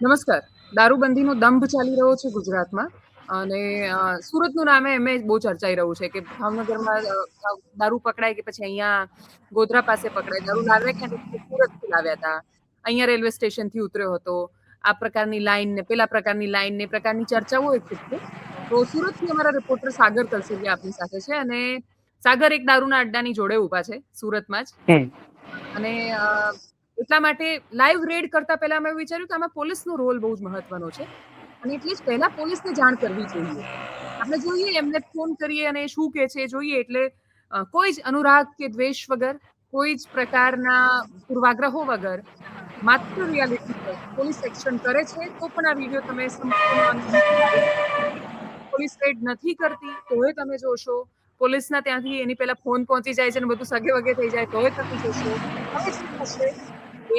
નમસ્કાર. દારૂબંધીનો દંભ ચાલી રહ્યો છે ગુજરાતમાં અને સુરતનું નામે એમે બહુ ચર્ચાઈ રહ્યું છે કે ભાવનગરમાં દારૂ પકડાય કે પછી અહીંયા ગોધરા પાસે પકડાય. દારૂ લાવ્યા ક્યાંથી? સુરતથી લાવ્યા હતા. અહીંયા રેલવે સ્ટેશનથી ઉતર્યો હતો. આ પ્રકારની લાઈન ને પેલા પ્રકારની લાઈન ને પ્રકારની ચર્ચાઓ હોય છે. તો સુરતથી અમારા રિપોર્ટર સાગર કલસરિયા આપણી સાથે છે અને સાગર એક દારૂના અડ્ડાની જોડે ઊભા છે સુરતમાં જ. અને એટલા માટે લાઈવ રેડ કરતા પહેલા મેં વિચાર્યું કે આમાં પોલીસનો રોલ બહુ જ મહત્વનો છે અને એટલે જ પહેલા પોલીસને જાણ કરવી જોઈએ. આપણે જોઈએ એમને ફોન કરીએ અને શું કહે છે જોઈએ એટલે કોઈ જ અનુરાગ કે દ્વેષ વગર, કોઈ જ પ્રકારના પૂર્વાગ્રહો વગર માત્ર રિયાલિટી પર પોલીસ એક્શન કરે છે તો પણ આ વિડીયો તમે સંપૂર્ણ પોલીસ રેડ નથી કરતી તોય તમે જોશો. પોલીસના ત્યાંથી એની પહેલા ફોન પહોંચી જાય છે અને બધું સગે વગે થઈ જાય તોય તમે જોશો. હવે શું થશે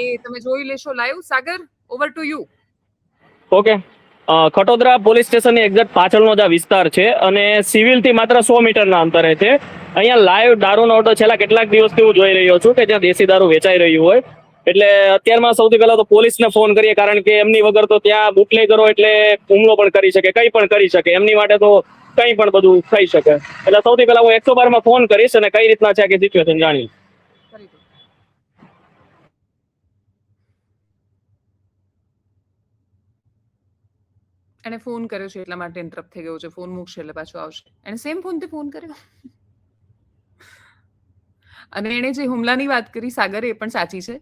એ તમે જોઈ લેશો live. Sagar, over to you. Okay. Khatodara police સ્ટેશનની એક્ઝેક્ટ પાછળનો જ આ વિસ્તાર છે અને સિવિલથી માત્ર 100 મીટરના અંતરે છે. અહીંયા લાઈવ દારૂનો ઓર્ડર છેલ્લા કેટલાક દિવસથી હું જોઈ રહ્યો છું કે જ્યાં દેશી દારૂ વેચાઈ રહ્યું હોય. એટલે અત્યારમાં સૌથી પહેલા તો પોલીસને ફોન કરીએ, કારણ કે એમની વગર તો ત્યાં બુટલેગરો એટલે હુમલો પણ કરી શકે, કંઈ પણ કરી શકે. એમની માટે તો કંઈ પણ બધું થઈ શકે. એટલે સૌથી પહેલા હું 112 માં ફોન કરીશ અને કઈ રીતના છે કે સિચ્યુએશન જાણીશ. એને ફોન કર્યો છે એટલા માટે ઇન્ટરપ્ટ થઈ ગયો છે. ફોન મૂકશે એટલે પાછો આવશે. એને સેમ ફોનથી ફોન કર્યો અને એણે જે હુમલાની વાત કરી સાગર એ પણ સાચી છે.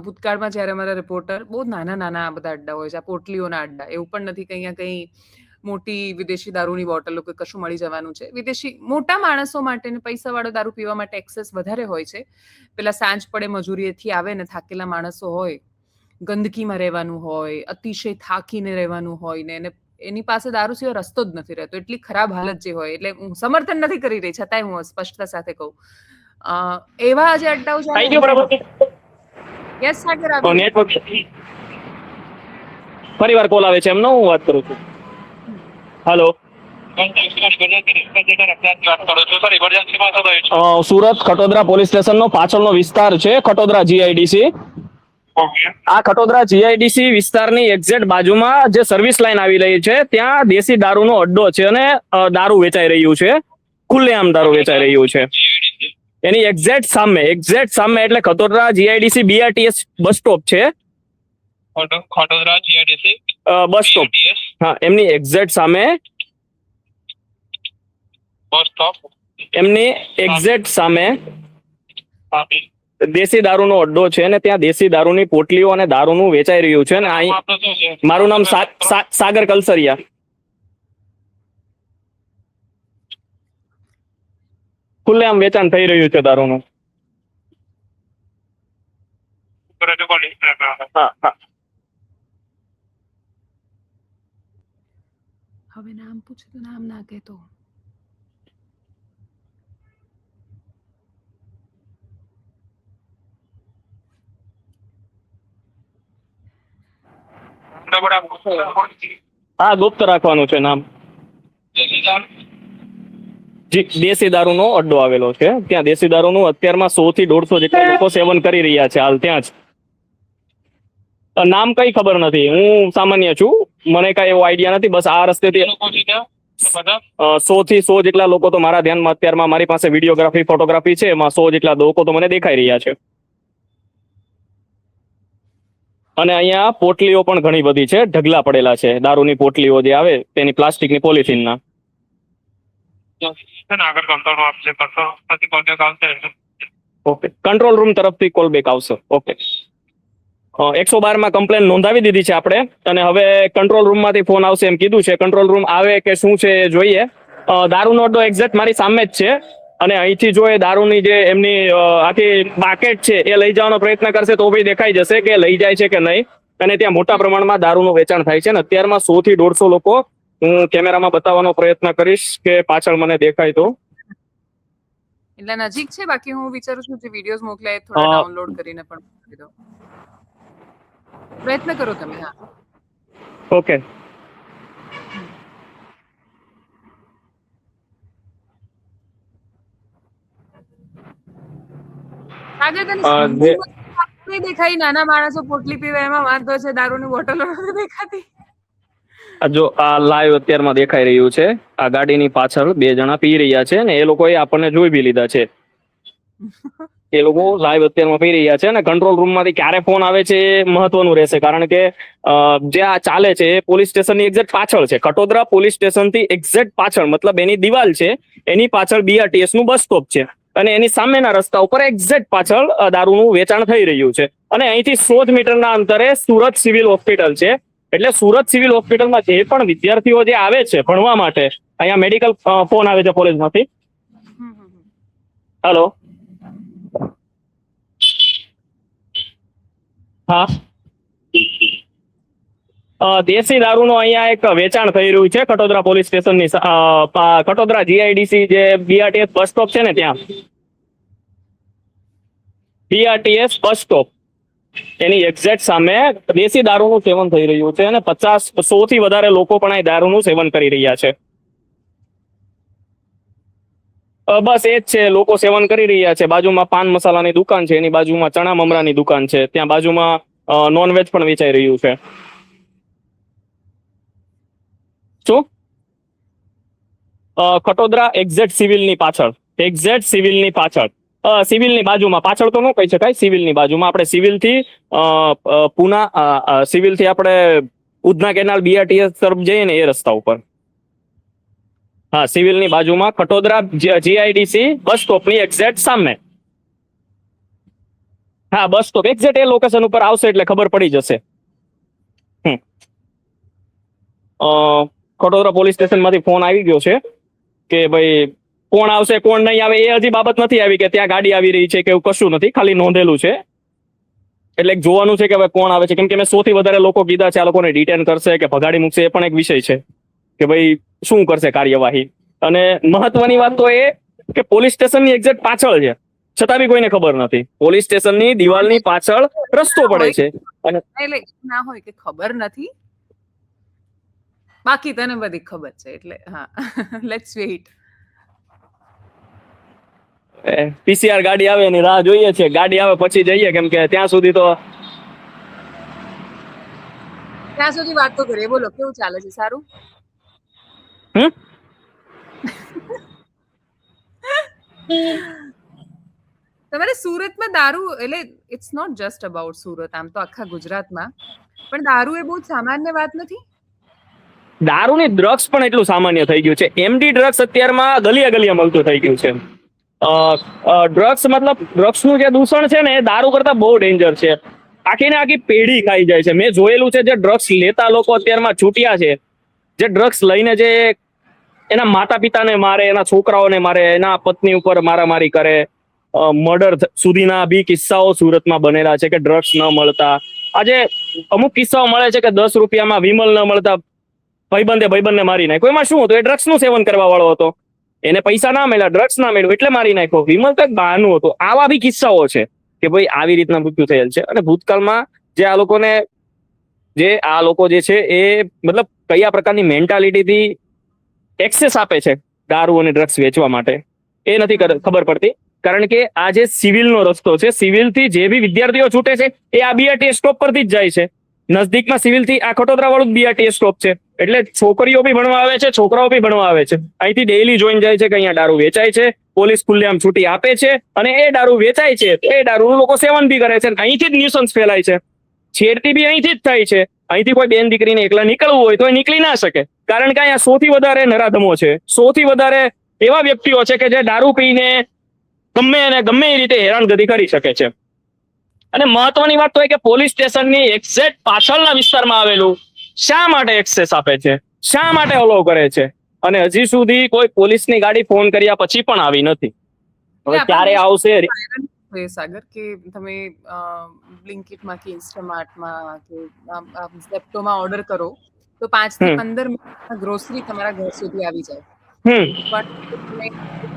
ભૂતકાળમાં જ્યારે અમારા રિપોર્ટર બહુ નાના નાના બધા અડ્ડા હોય છે, આ પોટલીઓના અડ્ડા, એવું પણ નથી કે અહીંયા કંઈ મોટી વિદેશી દારૂની બોટલો કે કશું મળી જવાનું છે. વિદેશી મોટા માણસો માટે ને પૈસાવાળો દારૂ પીવા માટે એક્સેસ વધારે હોય છે. પેલા સાંજ પડે મજૂરીએથી આવે ને થાકેલા માણસો હોય, ગંદકીમાં રહેવાનું હોય, અતિશય થાકીને રહેવાનું હોય ને એની પાસે દારૂ સિવાય રસ્તો જ નથી રહેતો. એટલી ખરાબ હાલત જે હોય. એટલે હું સમર્થન નથી કરી રહી, છતાંય હું સ્પષ્ટતા સાથે કહું એવા જે અડ્ડાઓ યસ સાગર ફરી વાર કોલ આવે છે એમનો, હું વાત કરું છું. હેલો, સુરત ખટોદરા પોલીસ સ્ટેશનનો પાછળનો વિસ્તાર છે, ખટોદરા જીઆઈડીસી. આ ખટોદરા જીઆઈડીસી વિસ્તારની એક્ઝેક્ટ બાજુમાં જે સર્વિસ લાઈન આવી રહી છે ત્યાં દેશી દારૂનો અડ્ડો છે અને દારૂ વેચાઈ રહ્યું છે. ખુલ્લેઆમ દારૂ વેચાઈ રહ્યું છે. એની એક્ઝેક્ટ સામે એટલે Khatodara GIDC BRTS bus stop છે. ખટોદરા જીઆઈડીસી બસ સ્ટોપ, હા, એમની એક્ઝેક્ટ સામે બસ સ્ટોપ, એમની એક્ઝેક્ટ સામે દેશી દારૂનો અડ્ડો છે અને ત્યાં દેશી દારૂની પોટલીઓ અને દારૂનું વેચાઈ રહ્યું છે. અને મારું નામ સાગર કલસરિયા. ખુલ્લેઆમ વેચાણ થઈ રહ્યું છે દારૂનું. હવે નામ પૂછે તો નામ ના કહેતો. હા, ગુપ્ત રાખવાનું છે નામ. દેશી દારૂનો અડ્ડો આવેલો છે. ત્યાં દેશી દારૂનું અત્યારમાં 100 થી 150 જેટલા લોકો સેવન કરી રહ્યા છે હાલ ત્યાં જ. નામ કઈ ખબર નથી, હું સામાન્ય છું, મને કઈ એવો આઈડિયા નથી. બસ આ રસ્તેથી 100 થી 100 જેટલા લોકો તો મારા ધ્યાનમાં અત્યારમાં, મારી પાસે વિડીયોગ્રાફી ફોટોગ્રાફી છે, એમાં 100 જેટલા લોકો તો મને દેખાઈ રહ્યા છે. અને અહીંયા પોટલીઓ પણ ઘણી બધી છે, ઢગલા પડેલા છે દારૂની પોટલીઓ જે આવે તેની પ્લાસ્ટિકની પોલિથીનના. ઓકે, કંટ્રોલ રૂમ તરફથી કોલ બેક આવશે. ઓકે, 112 માં કમ્પ્લેન નોંધાવી દીધી છે આપણે અને હવે કંટ્રોલ રૂમમાંથી ફોન આવશે એમ કીધું છે. કંટ્રોલ રૂમ આવે કે શું છે એ જોઈએ. દારૂનો અડ્ડો એક્ઝેક્ટ મારી સામે જ છે અને અહીંથી જો એ દારૂની જે એમની આખી બાકેટ છે એ લઈ જવાનો પ્રયત્ન કરશે તો બી દેખાઈ જશે કે લઈ જાય છે કે નહીં. અને ત્યાં મોટા પ્રમાણમાં દારૂનું વેચાણ થાય છે અને અત્યારમાં 100 થી 150 લોકો, હું કેમેરામાં બતાવવાનો પ્રયત્ન કરીશ કે પાછળ મને દેખાય તો. એટલે નજીક છે. બાકી હું વિચારું છું જે વિડીયોઝ મોકલાય થોડા ડાઉનલોડ કરીને પણ મોકલી દો. પ્રયત્ન કરો તમે. હા, ઓકે. સાગર તને નથી દેખાઈ, નાના માણસો પોટલી પીવે એમાં વાંધો છે, દારૂની બોટલો નથી દેખાતી. જો આ લાઈવ અત્યારમાં દેખાઈ રહ્યું છે, આ ગાડીની પાછળ 2 જણા પી રહ્યા છે ને એ લોકોએ આપણને જોઈ બી લીધા છે. એ લોકો લાઈવ અત્યારમાં પી રહ્યા છે અને કંટ્રોલ રૂમમાંથી ક્યારે ફોન આવે છે એ મહત્વનું રહેશે, કારણ કે જે આ ચાલે છે એ પોલીસ સ્ટેશનની એક્ઝેક્ટ પાછળ છે. ખટોદરા પોલીસ સ્ટેશનથી એક્ઝેક્ટ પાછળ, મતલબ એની દિવાલ છે, એની પાછળ BRTS નું બસ સ્ટોપ છે અને એની સામેના રસ્તા ઉપર એક્ઝેક્ટ પાછળ દારૂનું વેચાણ થઈ રહ્યું છે. અને અહીંથી 100 મીટરના અંતરે સુરત સિવિલ હોસ્પિટલ છે. એટલે સુરત સિવિલ હોસ્પિટલમાં જે પણ વિદ્યાર્થીઓ જે આવે છે ભણવા માટે, અહીંયા મેડિકલ ફોન આવે છે કોલેજમાંથી. હેલો, હા, દેશી દારૂનો અહીંયા એક વેચાણ થઈ રહ્યું છે ખટોદરા પોલીસ સ્ટેશનની ખટોદરા GIDC જે BRTS બસ સ્ટોપ છે ને ત્યાં, BRTS બસ સ્ટોપ એની એક્ઝેક્ટ સામે દેશી દારૂનું સેવન થઈ રહ્યું છે અને 50-100 થી વધારે લોકો પણ અહીં દારૂનું સેવન કરી રહ્યા છે. બસ એ જ છે, લોકો સેવન કરી રહ્યા છે. બાજુમાં પાન મસાલાની દુકાન છે, એની બાજુમાં ચણા મમરાની દુકાન છે, ત્યાં બાજુમાં નોનવેજ પણ વેચાઈ રહ્યું છે. શું? ખટોદરા એક્ઝેક્ટ સિવિલની પાછળ, એક્ઝેક્ટ સિવિલની પાછળ, સિવિલની બાજુમાં, પાછળ તો ન કહી શકાય, સિવિલની બાજુમાં. આપણે સિવિલથી સિવિલથી આપણે ઉધના કેનાલ BRTS તરફ જઈએ ને એ રસ્તા ઉપર. હા, સિવિલની બાજુમાં ખટોદરા GIDC બસ સ્ટોપની એક્ઝેક્ટ સામે. હા, બસ સ્ટોપ એક્ઝેક્ટ એ લોકેશન ઉપર આવશે એટલે ખબર પડી જશે. ખટોદરા પોલીસ સ્ટેશનમાંથી ફોન આવી ગયો છે કે ભાઈ કોણ આવશે કોણ નહીં આવે એ હજી બાબત નથી આવી કે ત્યાં ગાડી આવી રહી છે કે એવું કશું નથી, ખાલી નોંધેલું છે. એટલે જોવાનું છે કે હવે કોણ આવે છે, કેમ કે મેં 100 થી વધારે લોકો કીધા છે. આ લોકોને ડિટેન કરશે કે ભગાડી મૂકશે એ પણ એક વિષય છે કે ભાઈ શું કરશે કાર્યવાહી. અને મહત્વની વાત તો એ કે પોલીસ સ્ટેશનની એક્ઝેક્ટ પાછળ છે, છતાં બી કોઈને ખબર નથી. પોલીસ સ્ટેશનની દિવાલની પાછળ રસ્તો પડે છે અને એટલે ના હોય કે ખબર નથી, બાકી તને બધી ખબર છે એટલે હા. Let's weight. PCR ગાડી આવે એની રાહ જોઈએ છે. ગાડી આવે પછી જઈએ, કેમ કે ત્યાં સુધી તો ત્યાં સુધી વાત તો કરીએ. બોલો કેવું ચાલે છે? સારું? તમારે સુરતમાં દારૂ, એટલે it's not just about Surat, આમ તો આખા ગુજરાતમાં પણ દારૂ એ બહુ સામાન્ય વાત નથી. દારૂની ડ્રગ્સ પણ એટલું સામાન્ય થઈ ગયું છે. MD ડ્રગ્સ અત્યારમાં ગલીએ ગલીએ મળતું થઈ ગયું છે. ડ્રગ્સ મતલબ ડ્રગ્સનું જે દૂષણ છે ને એ દારૂ કરતા બહુ ડેન્જર છે. આખી ને આખી પેઢી ખાઈ જાય છે. મેં જોયેલું છે જે ડ્રગ્સ લેતા લોકો અત્યારમાં છૂટ્યા છે, જે ડ્રગ્સ લઈને જે એના માતા પિતાને મારે, એના છોકરાઓને મારે, એના પત્ની ઉપર મારામારી કરે, મર્ડર સુધીના બી કિસ્સાઓ સુરતમાં બનેલા છે કે ડ્રગ્સ ન મળતા. આજે અમુક કિસ્સાઓ મળે છે કે 10 રૂપિયામાં વિમલ ન મળતા ભાઈબંધને મારી નાખ્યો. એમાં શું હતું? એ ડ્રગ્સનું સેવન કરવા વાળો હતો, એને પૈસા ના મળ્યા, ડ્રગ્સ ના મળ્યું એટલે મારી નાખ્યો. વિમલ તો એક બહાનું હતું. આવા બી કિસ્સાઓ છે કે ભાઈ આવી રીતના મૃત્યુ થયેલ છે. અને ભૂતકાળમાં જે આ લોકો જે છે એ મતલબ કયા પ્રકારની મેન્ટાલિટીથી એક્સેસ આપે છે દારૂ અને ડ્રગ્સ વેચવા માટે એ નથી ખબર પડતી. કારણ કે આ જે સિવિલનો રસ્તો છે, સિવિલથી જે બી વિદ્યાર્થીઓ છૂટે છે એ આ BRTS સ્ટોપ પરથી જ જાય છે. નજદીકમાં સિવિલથી આ ખટોદરા વાળું BRTS સ્ટોપ છે. એટલે છોકરીઓ બી ભણવા આવે છે, છોકરાઓ બી ભણવા આવે છે. અહીંથી ડેઈલી જોઈને જાય છે કે અહીંયા દારૂ વેચાય છે, પોલીસ ખુલ્લેઆમ છૂટી આપે છે અને એ દારૂ વેચાય છે. એ દારૂનું લોકો સેવન બી કરે છે. અહીંથી જ ન્યુસન્સ ફેલાય છે. છેડતી બી અહીંથી જ થાય છે. અહીંથી કોઈ બેન દીકરીને એકલા નીકળવું હોય તો એ નીકળી ના શકે, કારણ કે અહીંયા 100 થી વધારે નરાધમો છે, 100 થી વધારે એવા વ્યક્તિઓ છે કે જે દારૂ પીને ગમે એ રીતે હેરાનગતિ કરી શકે છે. અને મહત્વની વાત તો એ કે પોલીસ સ્ટેશનની એક્ઝેક્ટ પાછળના વિસ્તારમાં આવેલું શા માટે એક્સેસ આપે છે, શા માટે અલાઉ કરે છે? અને હજી સુધી કોઈ પોલીસની ગાડી ફોન કર્યા પછી પણ આવી નથી. હવે ક્યારે આવશે? સાગર, કે તમે બ્લિંકિટમાં કે ઇન્સ્ટામાર્ટમાં કે ઝેપ્ટોમાં ઓર્ડર કરો તો 5 થી 15 મિનિટમાં ગ્રોસરી તમારા ઘર સુધી આવી જાય. પણ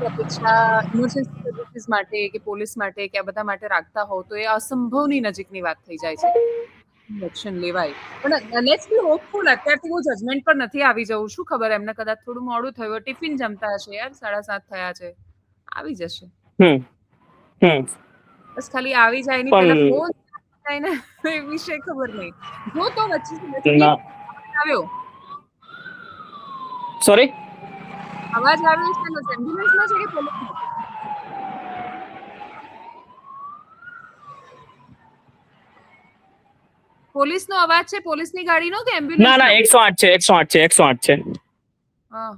અપેક્ષા ઇમરજન્સી સર્વિસીસ માટે કે પોલીસ માટે કે આ બધા માટે રાખતા હોવ તો એ અસંભવની નજીકની વાત થઈ જાય છે. એક્શન લેવાય. પણ લેટ્સ બી હોપફુલ. અત્યારથી હું જજમેન્ટ પર નથી આવી જવું. શું ખબર, એમને કદાચ થોડું મોડું થયું, ટિફિન જમતા હશે યાર, 7:30 થયા છે, આવી જશે. બસ ખાલી આવી જાય એની પહેલા ફોન થાય ને એ વિશે ખબર નહીં. જો તો વચ્ચે ના આવ્યો સોરી અવાજ આવ્યો છે એનો એમ્બ્યુલન્સનો છે કે પોલીસનો? પોલીસનો અવાજ છે, પોલીસની ગાડીનો કે ના એમ્બ્યુલન્સ? ના 108 છે 108 છે 108 છે. હા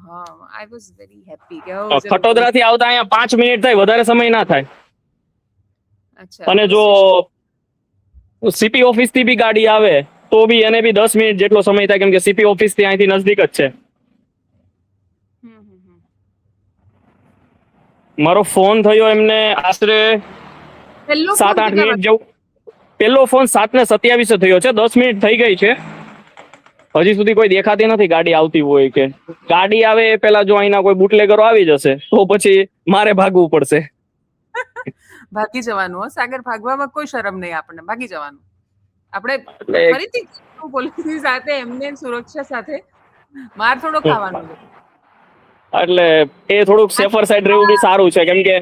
આઈ વોઝ વેરી હેપી કે ખટોદરા થી આવતા અહીંયા 5 મિનિટ થાય, વધારે સમય ના થાય. અચ્છા. અને જો સીપી ઓફિસ થી બી ગાડી આવે તો બી એને બી 10 મિનિટ જેટલો સમય થાય, કેમ કે સીપી ઓફિસ થી અહીંથી નજદીક જ છે. મારો ફોન થયો એમને આશરે પેલો 7-8 મિનિટ જેવું. પેલો ફોન 7:27 થયો છે, 10 મિનિટ થઈ ગઈ છે. હજી સુધી કોઈ દેખાતી નથી ગાડી આવતી હોય કે. ગાડી આવે એ પેલા જો અહીંના કોઈ બુટલેગરો આવી જશે તો પછી મારે ભાગવું પડશે. ભાગી જવાનું. સાગર, ભાગવામાં કોઈ શરમ નહીં, આપણને ભાગી જવાનું. આપણે ફરીથી પોલીસની સાથે એમને સુરક્ષા સાથે માર થોડો ખાવાનો છે. એટલે એ થોડુંક સેફર સાઈડ રહેવું બી સારું છે, કેમ કે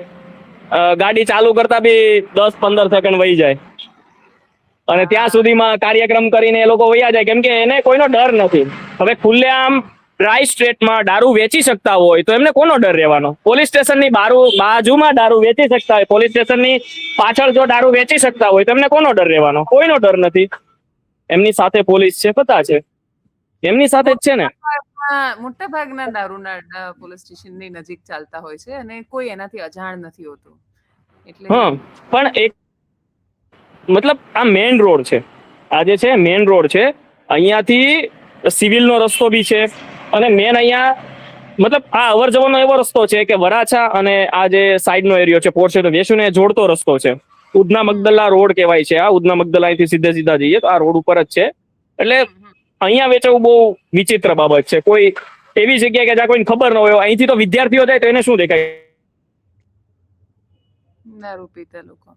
ગાડી ચાલુ કરતા બી 10-15 સેકન્ડ વહી જાય અને ત્યાં સુધીમાં કાર્યક્રમ કરીને એ લોકો વયા જાય, કેમ કે એને કોઈનો ડર નથી. હવે ખુલ્લેઆમ ડ્રાય સ્ટ્રીટમાં દારૂ વેચી શકતા હોય તો એમને કોનો ડર રહેવાનો? પોલીસ સ્ટેશનની બાજુમાં દારૂ વેચી શકતા હોય, પોલીસ સ્ટેશનની પાછળ જો દારૂ વેચી શકતા હોય તો એમને કોનો ડર રહેવાનો? કોઈનો ડર નથી. એમની સાથે પોલીસ છે, પતા છે, એમની સાથે જ છે ને. મોટા ભાગના દારૂના પોલીસ સ્ટેશનની નજીક ચાલતા હોય છે અને કોઈ એનાથી અજાણ નથી હોતું. એટલે પણ એક મતલબ આ મેઇન રોડ છે, આ જે છે મેઇન રોડ છે, અહીંયાથી સિવિલનો રસ્તો બી છે અને મેન અહીંયા મતલબ આ અવર જવરનો એવો રસ્તો છે કે વરાછા અને આ જે સાઈડનો એરિયો છે પોર્ટ છે વેસુને જોડતો રસ્તો છે. ઉધના મગદલા રોડ કહેવાય છે. આ ઉધના મગદલા અહીંથી સીધા જઈએ તો આ રોડ ઉપર જ છે. એટલે અહીંયા વેચવું બહુ વિચિત્ર બાબત છે. કોઈ એવી જગ્યાએ કે જ્યાં કોઈને ખબર ન હોય, અહીંથી તો વિદ્યાર્થીઓ જાય તો એને શું દેખાય? દારૂ પીતા લોકો.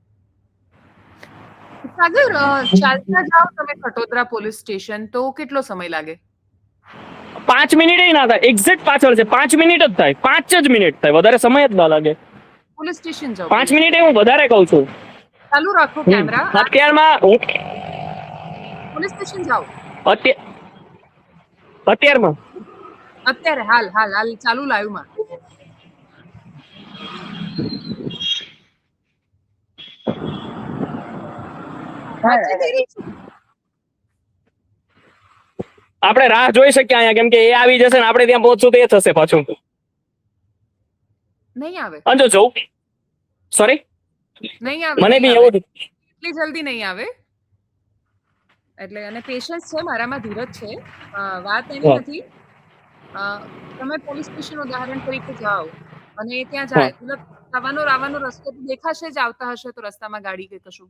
સાગર, ચાલતા જાઓ તમે ખટોદરા પોલીસ સ્ટેશન તો કેટલો સમય લાગે? 5 મિનિટ ના થાય. એક્ઝેક્ટ પાછળ છે, 5 મિનિટ જ થાય, 5 જ મિનિટ થાય, વધારે સમય જ ના લાગે. પોલીસ સ્ટેશન જાઓ 5 મિનિટ હું વધારે કહું છું. ચાલુ રાખો કેમેરા. અત્યારમાં પોલીસ સ્ટેશન જાઓ અત્યારમાં અત્યારે હાલ ચાલુ લાઈવમાં. આપણે રાહ જોઈ શકીએ અહીંયા, કેમ કે એ આવી જશે ને આપણે ત્યાં પહોંચશું તો એ થશે પાછું. નહીં આવે. અંજો જવું સોરી નહીં આવે. મને બી એવું એટલી જલ્દી નહીં આવે. એટલે અને પેશન્સ છે મારામાં, ધીરજ છે. વાત એની નથી. તમે પોલીસ સ્ટેશન ઉદાહરણ તરીકે જાઓ અને ત્યાં જાય મતલબ આવવાનો રસ્તો તો દેખાશે જ, આવતા હશે તો રસ્તામાં ગાડી કે કશું?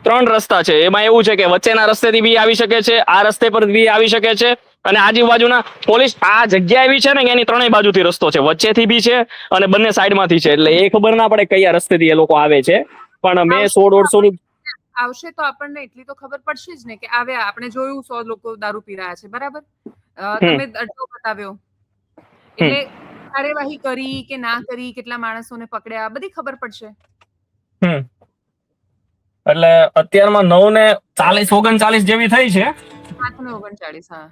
3 રસ્તા છે. એમાં એવું છે કે વચ્ચેના રસ્તેથી બી આવી શકે છે, આ રસ્તે પર બી આવી શકે છે અને આજુબાજુના પોલીસ આ જગ્યા એવી છે ને કે એની 3 બાજુથી રસ્તો છે, વચ્ચેથી બી છે અને બંને સાઈડમાંથી છે. એટલે એ ખબર ના પડે કયા રસ્તેથી એ લોકો આવે છે. પણ મેં 100-150 આવશે તો આપણને એટલી તો ખબર પડશે જ ને કે આવ્યા. આપણે જોયું 100 લોકો દારૂ પી રહ્યા છે, બરાબર? તમે અડ્ડો બતાવ્યો એટલે કાર્યવાહી કરી કે ના કરી, કેટલા માણસોને પકડ્યા, બધી ખબર પડશે. એટલે અત્યારમાં 9:40-39 જેવી થઈ છે. 7:39. હા,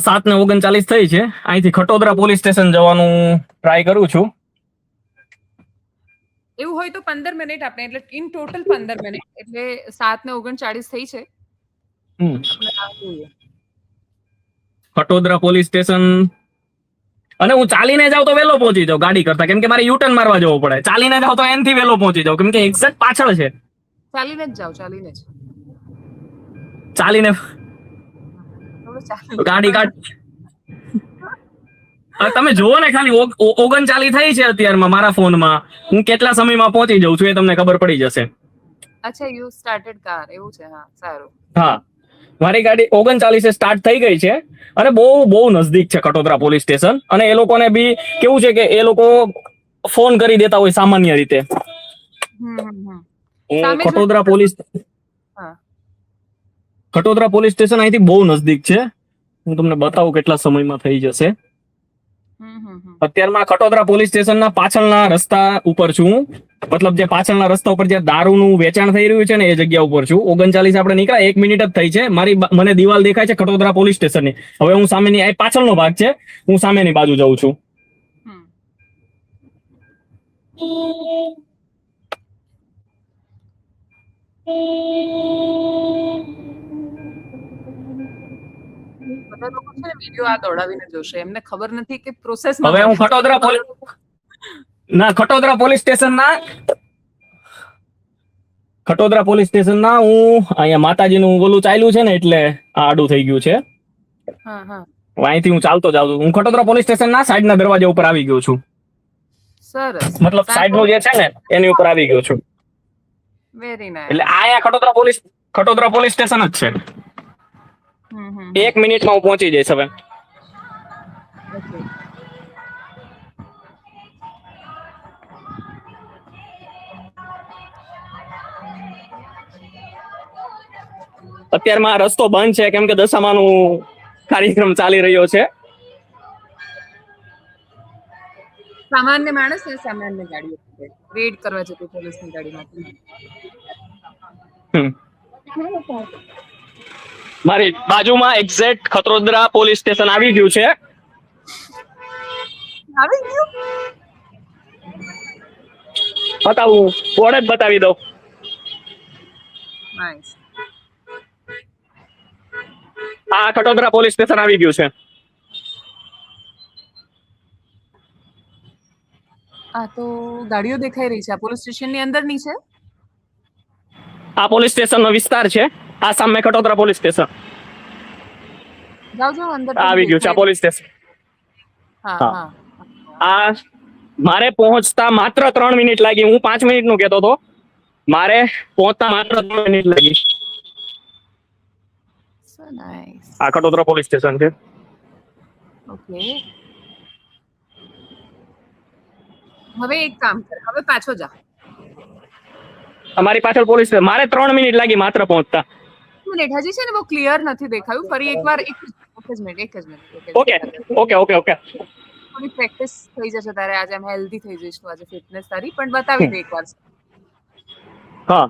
7:39 થઈ છે. અહીંથી ખટોદરા પોલીસ સ્ટેશન જવાનું ટ્રાય કરું છું. એવું હોય તો 15 મિનિટ આપણે, એટલે ઇન ટોટલ 15 મિનિટ, એટલે 7:39 થઈ છે. ખટોદરા પોલીસ સ્ટેશન અને હું ચાલીને જાઉં તો વહેલો પહોંચી જાઉં ગાડી કરતા, કેમ કે મારે યુટર્ન મારવા જવું પડે. ચાલીને જાઉં તો એનથી વહેલો પહોંચી જાઉં, કેમ કે એક્ઝેક્ટ પાછળ છે. ચાલીને જ જાઓ, ચાલીને જ. ચાલીને ગાડી કાઢ. તમે જુઓ ને ખાલી 39 થઈ છે અત્યારમાં મારા ફોનમાં. હું કેટલા સમયમાં પહોંચી જાઉં છું એ તમને ખબર પડી જશે. અચ્છા, યુ સ્ટાર્ટેડ કાર, એવું છે? હા, સારું. હા, મારી ગાડી 39 સ્ટાર્ટ થઈ ગઈ છે અને બહુ નજદીક છે ખટોદરા પોલીસ સ્ટેશન. અને એ લોકોને બી કેવું છે કે એ લોકો ફોન કરી દેતા હોય સામાન્ય રીતે. ખટોદરા પોલીસ સ્ટેશન અહીંથી બહુ નજદીક છે. હું તમને બતાવું કેટલા સમયમાં થઈ જશે. અત્યારમાં ખટોદરા પોલીસ સ્ટેશનના પાછળના રસ્તા ઉપર છું હું. મતલબ જે પાછળના રસ્તા ઉપર જે દારૂનું વેચાણ થઈ રહ્યું છે ને એ જગ્યા ઉપર છું. 39 આપણે નીકળ્યા 1 મિનિટ જ થઈ છે. મને દિવાલ દેખાય છે ખટોદરા પોલીસ સ્ટેશનની. હવે હું સામેની આ પાછળનો ભાગ છે, હું સામેની બાજુ જાઉં છું. બધા લોકો છે ને વિડિયો આ દોડાવીને જોશે, એમને ખબર નથી કે પ્રોસેસ હવે હું ખટોદરા પોલીસ સ્ટેશનના હું અહીંયા માતાજીનું ઓલું ચાલ્યું છે ને એટલે આ આડું થઈ ગયું છે. અહીંથી હું ચાલતો જાઉં છું. હું ખટોદરા પોલીસ સ્ટેશનના સાઈડના દરવાજા ઉપર આવી ગયો છું. સરસ. મતલબ સાઈડનું જે છે ને એની ઉપર આવી ગયો છું. Very nice. એટલે આયા ખટોદરા પોલીસ સ્ટેશન જ છે. 1 મિનિટમાં હું પહોંચી જઈશ હવે. અત્યારમાં આ રસ્તો બંધ છે કેમ કે દશામાનું કાર્યક્રમ ચાલી રહ્યો છે. સામાન્ય માણસ ને સામાન્ય ગાડીઓ રેડ કરવા જતી પોલીસની ગાડીમાંથી. મારી બાજુમાં એક્ઝેક્ટ ખટોદરા પોલીસ સ્ટેશન આવી ગયું છે. આવી ગયું? બતાવું, બોર્ડ જ બતાવી દઉં. નાઈસ. આ ખટોદરા પોલીસ સ્ટેશન આવી ગયું છે. આ તો ગાડીઓ દેખાઈ રહી છે. આ પોલીસ સ્ટેશનની અંદરની છે? આ પોલીસ સ્ટેશનનો વિસ્તાર છે. આ સામે ખટોદરા પોલીસ સ્ટેશન જાઓ અંદર આવી ગયું છે. આ પોલીસ સ્ટેશન. હા. આ મારે પહોંચતા માત્ર 3 મિનિટ લાગી. હું 5 મિનિટનું કહેતો હતો, મારે પહોંચતા માત્ર 3 મિનિટ લાગી. સો નાઈસ. આ ખટોદરા પોલીસ સ્ટેશન છે. ઓકે. હવે એક કામ કર, હવે પાછો જા. અમારી પાછળ પોલીસ છે. મારે 3 મિનિટ લાગી માત્ર પહોંચતા. મિનિટ હજી છે ને બહુ ક્લિયર નથી દેખાયું. ફરી એકવાર એક જ મિનિટ. ઓકે. થોડી પ્રેક્ટિસ થઈ જશે તારે. આજે એમ હેલ્ધી થઈ જઈશ તું. આજે ફિટનેસ તારી પણ બતાવી દે એકવાર. હા,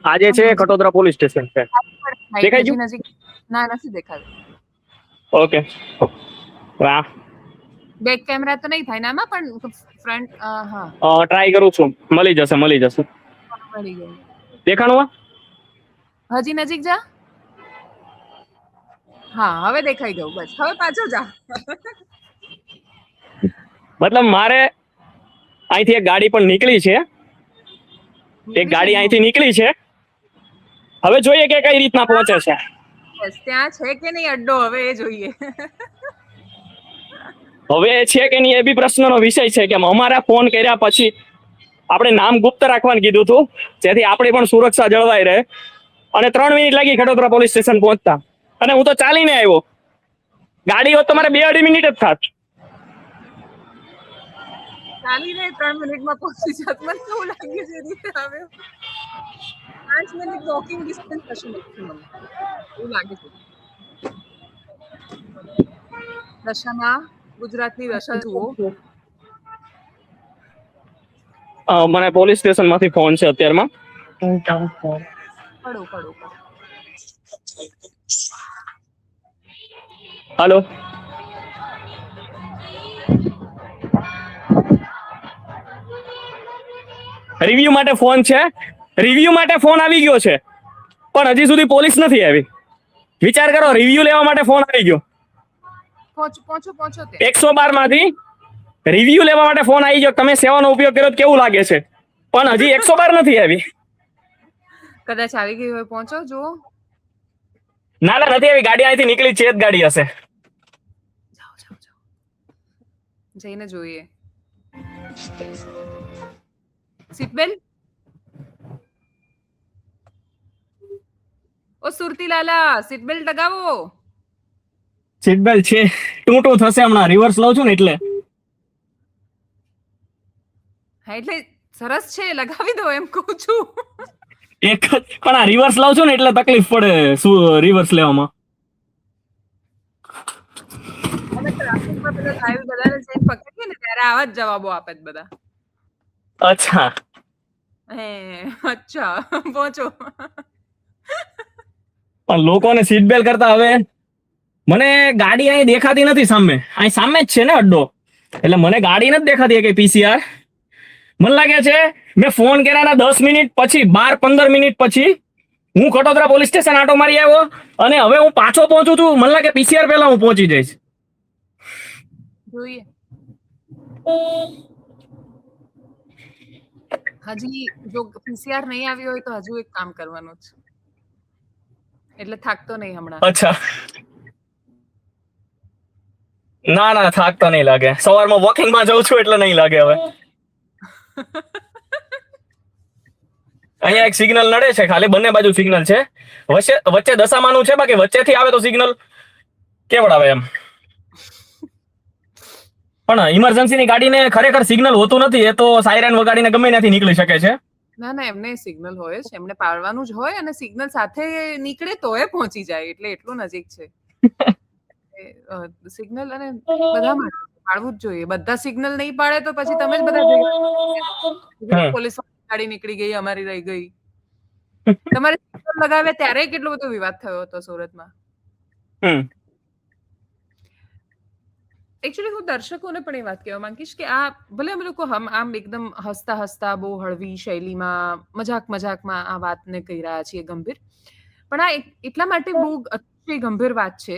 આજે છે ખટોદરા પોલીસ સ્ટેશન છે. દેખાય ગયું? નજીક ના નથી દેખાયું. ઓકે. વાહ. બેક કેમેરા તો નહીં થાય ને આમાં, પણ ફ્રન્ટ હા ટ્રાય કરું છું. મળી જશે. મળી ગયું. દેખાણું? હજી નજીક જા. હા, હવે દેખાઈ ગયું. બસ હવે પાછો જા. મતલબ મારે અહીંથી એક ગાડી પણ નીકળી છે. એક ગાડી અહીંથી નીકળી છે. હવે જોઈએ કે કઈ રીતના પહોંચે છે. ત્યાં છે કે નહીં અડ્ડો, હવે એ જોઈએ. હવે છે કે નહીં એ બી પ્રશ્નનો વિષય છે કે અમારા ફોન કર્યા પછી આપણે નામ ગુપ્ત રાખવાનું કીધું હતું, જેથી આપણી પણ સુરક્ષા જળવાઈ રહે. અને 3 મિનિટ લાગી ખટોદરા પોલીસ સ્ટેશન પહોંચતા. અને હું તો ચાલીને આવ્યો. ગાડી હોત તો મારે 2-2.5 મિનિટ જ થાત. ચાલીને 3 મિનિટમાં પહોંચી જાત. મને કેવું લાગે છે રીતે હવે 5 મિનિટ વોકિંગ ડિસ્ટન્સ હશે મેક્સિમમ. એવું લાગે છે. દશામાં ગુજરાતની દશા જુઓ. મને પોલીસ સ્ટેશન માંથી ફોન છે અત્યારમાં. પડો. હેલો. રિવ્યુ માટે ફોન છે. રિવ્યુ માટે ફોન આવી ગયો છે, પણ હજી સુધી પોલીસ નથી આવી. વિચાર કરો, રિવ્યુ લેવા માટે ફોન આવી ગયો. પહોંચો તે 112 માંથી રિવ્યુ લેવા માટે ફોન આવી ગયો. તમે સેવાનો ઉપયોગ કર્યો તો કેવું લાગે છે? પણ હજી 112 નથી આવી. કદાચ આવી ગઈ હોય. પહોંચો જુઓ. ના નથી આવી. ગાડી અહીંથી નીકળી છે જ ગાડી હશે. જાઓ જઈને જોઈએ. સીટબેલ્ટ. ઓ સુરતીલાલા, સીટબેલ્ટ લગાવો. સીટબેલ્ટ છે. ટૂંટું થશે હમણાં. રિવર્સ લઉં છું ને એટલે. હા એટલે સરસ છે, લગાવી દો એમ કહું છું. એક પણ આ રિવર્સ લઉં છું ને એટલે તકલીફ પડે શું રિવર્સ લેવામાં. હવે ટ્રાફિકમાં પેલા લાઈવ બધાને જઈને પકડીએ ને ત્યારે આવા જ જવાબો આપે છે બધા. અચ્છા હે અચ્છા પહોંચો. પણ લોકોને સીટ બેલ્ટ કરતા હવે મને ગાડી અહીં દેખાતી નથી સામે, અહીં સામે જ છે ને અડ્ડો, એટલે મને ગાડી નથી દેખાતી કે પીસીઆર. મને લાગે છે મેં ફોન કર્યાના 10 મિનિટ પછી 12-15 મિનિટ પછી હું ખટોદરા પોલીસ સ્ટેશન આટો મારી આવ્યો અને હવે હું પાછો પહોંચું છું. મને લાગે પીસીઆર પહેલા હું પહોંચી જઈશ. જોઈએ હજી જો પીસીઆર નહીં આવી હોય તો હજુ એક કામ કરવાનું છે, એટલે થાકતો નહીં હમણાં. અચ્છા ના ના થાક તો નહીં લાગે, સવારમાં વોકિંગમાં જઉં છું એટલે નહીં લાગે. હવે અહીંયા એક સિગ્નલ નડે છે, ખાલી બંને બાજુ સિગ્નલ છે, વચ્ચે દશામાનું છે, બાકી વચ્ચેથી આવે તો સિગ્નલ કેવડાવે એમ. પણ ઇમરજન્સીની ગાડીને ખરેખર સિગ્નલ હોતું નથી, એ તો સાયરન વગાડીને ગમે ત્યાંથી નીકળી શકે છે. ના ના એમને સિગ્નલ હોય છે, એમને પાડવાનું જ હોય, અને સિગ્નલ સાથે નીકળે તોય પહોંચી જાય, એટલે એટલું નજીક છે. સિગ્નલ અને બધા માટે પાડવું જ જોઈએ. બધા સિગ્નલ નહીં પાડે તો પછી તમે જ બધા પોલીસ ગાડી નીકળી ગઈ, અમારી રહી ગઈ. તમારે સિગ્નલ લગાવ્યા ત્યારે કેટલો બધો વિવાદ થયો હતો સુરતમાં. એકચ્યુઅલી હું દર્શકોને પણ એ વાત કહેવા માંગીશ કે આ ભલે અમે લોકો આમ એકદમ હસતા હસતા બહુ હળવી શૈલીમાં મજાકમાં આ વાતને કહી રહ્યા છીએ ગંભીર, પણ આ એટલા માટે બહુ અતિશય ગંભીર વાત છે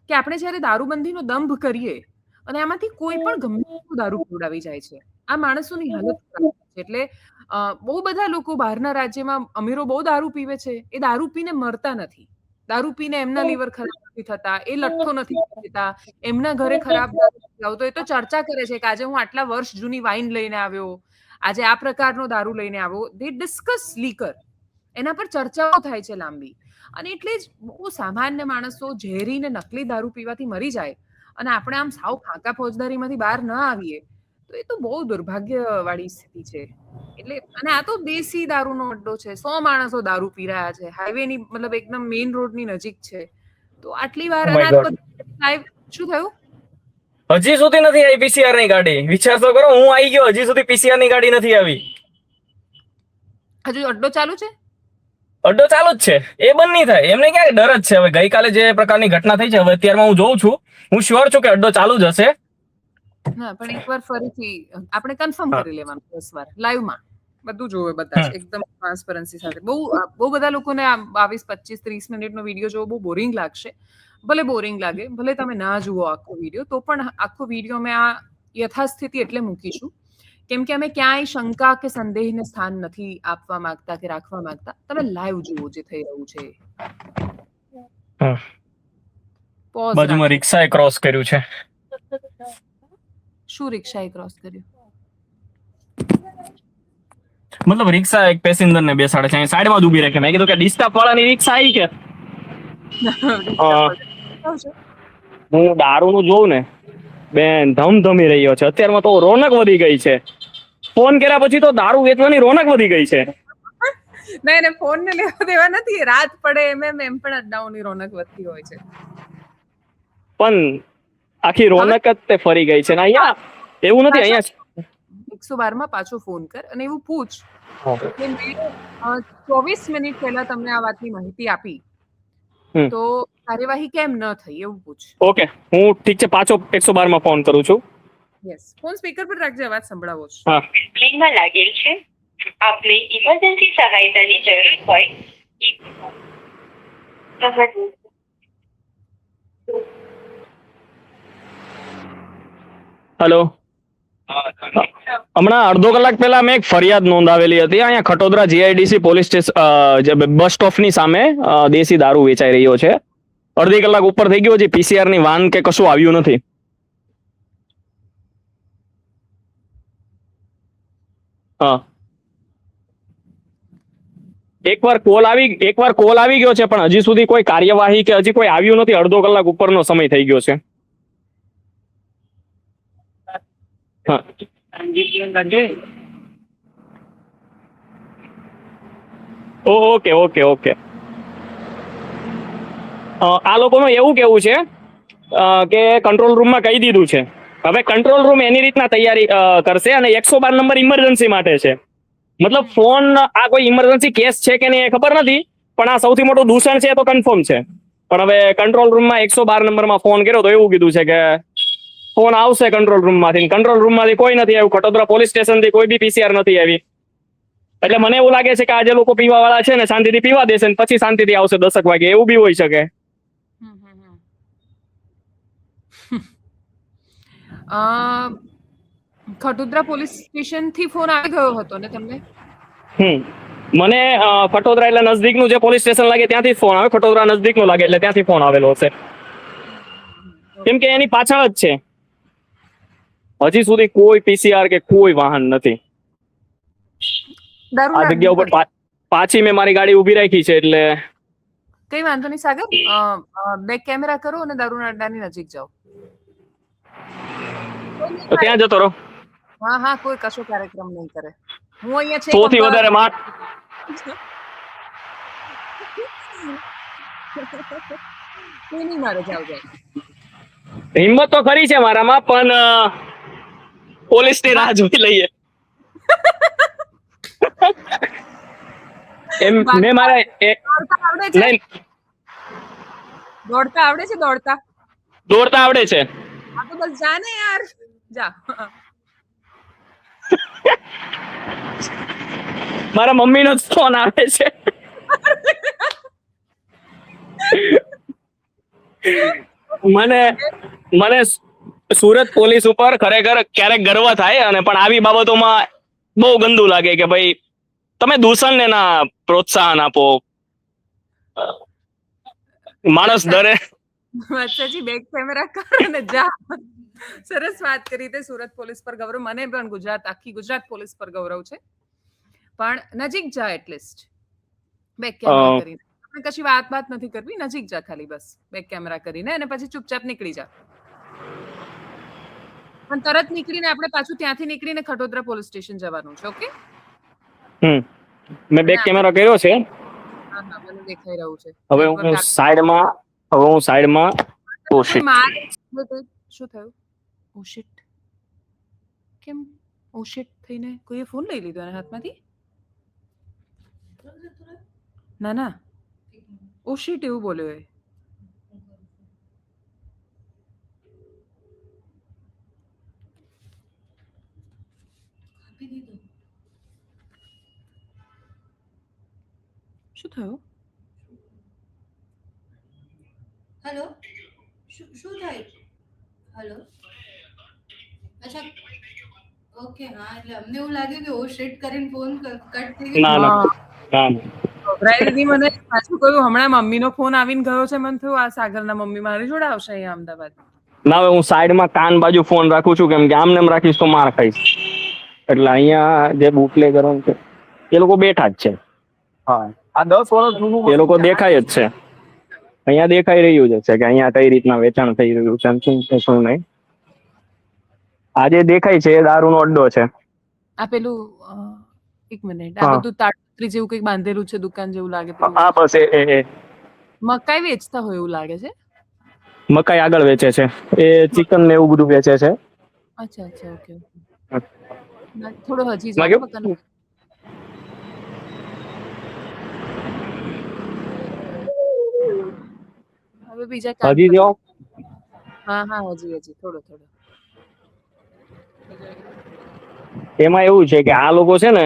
કે આપણે જ્યારે દારૂબંધીનો દંભ કરીએ અને આમાંથી કોઈ પણ ગમે તેટલું દારૂ પીવડાવી જાય છે, આ માણસોની હાલત ખરાબ છે. એટલે બહુ બધા લોકો બહારના રાજ્યમાં અમીરો બહુ દારૂ પીવે છે, એ દારૂ પીને મરતા નથી, દારૂ પીને એમના લીવર ખરાબ નથી થતા, એ લઠ્ઠો નથી થતા, એમના ઘરે ખરાબ દારૂ તો એ તો ચર્ચા કરે છે કે આજે હું આટલા વર્ષ જૂની વાઇન લઈને આવ્યો, આજે આ પ્રકારનો દારૂ લઈને આવ્યો. દે ડિસ્કસ લીકર, એના પર ચર્ચાઓ થાય છે લાંબી. અને એટલે જ બહુ સામાન્ય માણસો ઝેરીને નકલી દારૂ પીવાથી મરી જાય અને આપણે આમ સાવ ફાંકા ફોજદારીમાંથી બહાર ન આવીએ તો એ તો બહુ દુર્ભાગ્યવાળી સ્થિતિ છે. એટલે અને આ તો દેશી દારૂનો અડ્ડો છે, 100 માણસો દારૂ પી રહ્યા છે, હાઈવેની મતલબ એકદમ મેઇન રોડની નજીક છે, તો આટલી વાર શું થયું? હજી સુધી નથી આવી પીસીઆર ની ગાડી. વિચાર તો કરો, હું આવી ગયો, હજી સુધી પીસીઆર ની ગાડી નથી આવી. હજુ અડ્ડો ચાલુ છે? અડ્ડો ચાલુ જ છે, એ બંધ નહીં થાય. એમને ક્યાં ડર જ છે. હવે ગઈકાલે જે પ્રકારની ઘટના થઈ છે, હવે અત્યારમાં હું જોઉં છું, હું શ્યોર છું કે અડ્ડો ચાલુ જ હશે. ના પણ એકવાર ફરીથી આપણે કન્ફર્મ કરી લેવાનું 10 વાર લાઈવમાં બધું જોવે, બધા એકદમ ટ્રાન્સપરન્સી સાથે. બહુ બધા લોકોને 22-25-30 મિનિટનો વિડીયો જોવો બહુ બોરિંગ લાગશે. ભલે બોરિંગ લાગે, ભલે તમે ના જુઓ આખો વિડીયો, તો પણ આખો વિડીયો અમે આ યથાસ્થિતિ એટલે મૂકીશું કેમ કે અમે ક્યાંય શંકા કે સંદેહને સ્થાન નથી આપવા માંગતા કે રાખવા માંગતા. તમે લાઈવ જુઓ જે થઈ રહ્યું છે. બાજુમાં રિક્ષાએ ક્રોસ કર્યું છે. શું રિક્ષાએ ક્રોસ કર્યું? મતલબ રિક્ષા એક પેસેન્જર ને બેસાડે છે, સાઈડમાં જ ઊભી રાખે. મેં કીધું કે ડિસ્ટર્બ વાળાની રિક્ષા આવી કે હું દારૂનું જોઉં ને બેન, ધમધમી રહ્યો છે. અત્યારમાં તો રોનક વધી ગઈ છે. ફોન કર્યા પછી તો દારૂ વેચવાની રોનક વધી ગઈ છે. નહીં ફોન ને લેવા દેવા નથી, રાત પડે એમ પણ અડ્ડાઓની રોનક વધતી હોય છે. પણ આખી રોનક જ તે ફરી ગઈ છે ને અહીંયા એવું નથી. અહીંયા 112 માં પાછો ફોન કર અને એવું પૂછ કે મેં 24 મિનિટ પહેલા તમને આ વાતની માહિતી આપી તો કાર્યવાહી કેમ ન થઈ, એવું પૂછ. ઓકે, હું ઠીક છે, પાછો 112 માં ફોન કરું છું. યસ, ફોન સ્પીકર પર રાખજે, અવાજ સંભળાવો છે. હા, ટ્રેનમાં લાગેલ છે. આપને ઇમરજન્સી સહાયતાની જરૂર હોય હેલો. હમણાં અડધો કલાક પહેલા મેં એક ફરિયાદ નોંધાવેલી હતી. અહીંયા Khatodara GIDC police station bus સ્ટોપની સામે દેશી દારૂ વેચાઈ રહ્યો છે. અડધી કલાક ઉપર થઈ ગયો, હજી પીસીઆર ની વાન કે કશું આવ્યું નથી. હા, એકવાર કોલ આવી ગયો છે, પણ હજી સુધી કોઈ કાર્યવાહી કે હજી કોઈ આવ્યું નથી. અડધો કલાક ઉપરનો સમય થઈ ગયો છે. હા, ઓકે. આ લોકોનું એવું કેવું છે કે કંટ્રોલ રૂમમાં કહી દીધું છે. હવે કંટ્રોલ રૂમ એની રીતના તૈયારી કરશે અને 112 નંબર ઇમરજન્સી માટે છે. મતલબ ફોન આ કોઈ ઇમરજન્સી કેસ છે કે નહીં એ ખબર નથી, પણ આ સૌથી મોટું દૂષણ છે તો કન્ફર્મ છે. પણ હવે કંટ્રોલ રૂમમાં 112 નંબરમાં ફોન કર્યો તો એવું કીધું છે કે ફોન આવશે કંટ્રોલ રૂમમાંથી. કંટ્રોલ રૂમમાંથી કોઈ નથી આવ્યું. ખટોદરા પોલીસ સ્ટેશનથી કોઈ બી પીસીઆર નથી આવી. એટલે મને એવું લાગે છે કે આજે લોકો પીવા વાળા છે ને શાંતિથી પીવા દેશે ને પછી શાંતિથી આવશે 10 વાગે, એવું બી હોઈ શકે. ખટોદરા પોલીસ સ્ટેશન થી ફોન આવી ગયો હતો ને તમને? મને ખટોદરા એટલે નજદીકનું જે પોલીસ સ્ટેશન લાગે ત્યાંથી ફોન આવે. ખટોદરા નજદીકનું લાગે એટલે ત્યાંથી ફોન આવેલો હશે, કેમ કે એની પાછળ જ છે. હજી સુધી કોઈ પીસીઆર કે કોઈ વાહન નથી. આ જગ્યા ઉપર પાછી મેં મારી ગાડી ઉભી રાખી છે એટલે કઈ વાંધો નહીં સાગર, બેક કેમેરા કરો અને દારૂના અડ્ડાની નજીક જાઓ. ત્યાં જતો રહો. હા હા, કોઈ કશો કાર્યક્રમ નહીં કરે. હું અહીંયા છે સૌથી વધારે માર કોઈ નહીં મારે, જાવ જાવ. હિંમત તો ખરી છે મારામાં, પણ પોલીસની રાહ જોઈ લઈએ. એમ મેં મારા નહીં દોડતા આવડે છે? દોડતા આવડે છે. હા તો બસ જા ને યાર, જા. મારા મમ્મીનો જ ફોન આવે છે. મને સુરત પોલીસ ઉપર ખરેખર ક્યારેક ગર્વ થાય, અને પણ આવી બાબતોમાં બહુ ગંદુ લાગે કે ભાઈ તમે દૂષણને ના પ્રોત્સાહન આપો. માણસ ડરે. અચ્છાજી, બેક કેમેરા કર અને જા. સરસ વાત કરી તે. સુરત પોલીસ પર ગૌરવ, મને પણ આખી ગુજરાત પોલીસ પર ગૌરવ છે. પણ નજીક જા, એટલીસ્ટ બેક કેમેરા કરીને. આપણે કશી વાત નથી કરવી, નજીક જા ખાલી, બસ બેક કેમેરા કરીને અને પછી ચૂપચાપ નીકળી જા. પણ તરત નીકળીને આપણે પાછું ત્યાંથી નીકળીને ખટોદરા પોલીસ સ્ટેશન જવાનું છે. ઓકે? મેં બેક કેમેરા કર્યો છે. હા હા, મને દેખાઈ રહ્યું છે. હવે હું સાઈડમાં ઓ શિટ. શું થયું? ઓ શિટ. કેમ ઓ શિટ થઈને કોઈએ ફોન લઈ લીધો એના હાથમાંથી? ના ના, ઓ શિટ એવું બોલ્યો એ. શું થયું? હેલો, શું થાય? હેલો, અચ્છા, ઓકે, હા, એટલે અમને એવું લાગ્યું કે ઓ શિટ કરીને ફોન કટ થઈ ગયો. ના મને પાછું કહ્યું, હમણાં મમ્મીનો ફોન આવીને ગયો છે. મને થયું આ સાગરના મમ્મી મારી જોડે આવશે અહીંયા અમદાવાદ. ના, હવે હું સાઈડમાં કાન બાજુ ફોન રાખું છું, કેમ કે આમને એમ રાખીશ તો માર ખાઈશ. એટલે અહીંયા જે બુટલેગરો છે એ લોકો બેઠા જ છે. હા, આ 10 વર્ષ એ લોકો દેખાય જ છે. અહીંયા દેખાઈ રહ્યું છે કે અહીંયા કઈ રીતના વેચાણ થઈ રહ્યું છે, શું નહીં. આજે દેખાય છે એ દારૂનો અડ્ડો છે. આ પેલું એક મિનિટ, આ બધું તાડપત્રી જેવું કંઈક બાંધેલું છે, દુકાન જેવું લાગે. હા, બસ એ મકાઈ વેચતા હોય એવું લાગે છે. મકાઈ આગળ વેચે છે. એ ચિકન ને એવું બધું વેચે છે. અચ્છા અચ્છા, ઓકે. થોડો હજી જાઓ. હવે બીજા હજી જો. હા હા, હજી થોડો. એમાં એવું છે કે આ લોકો છે ને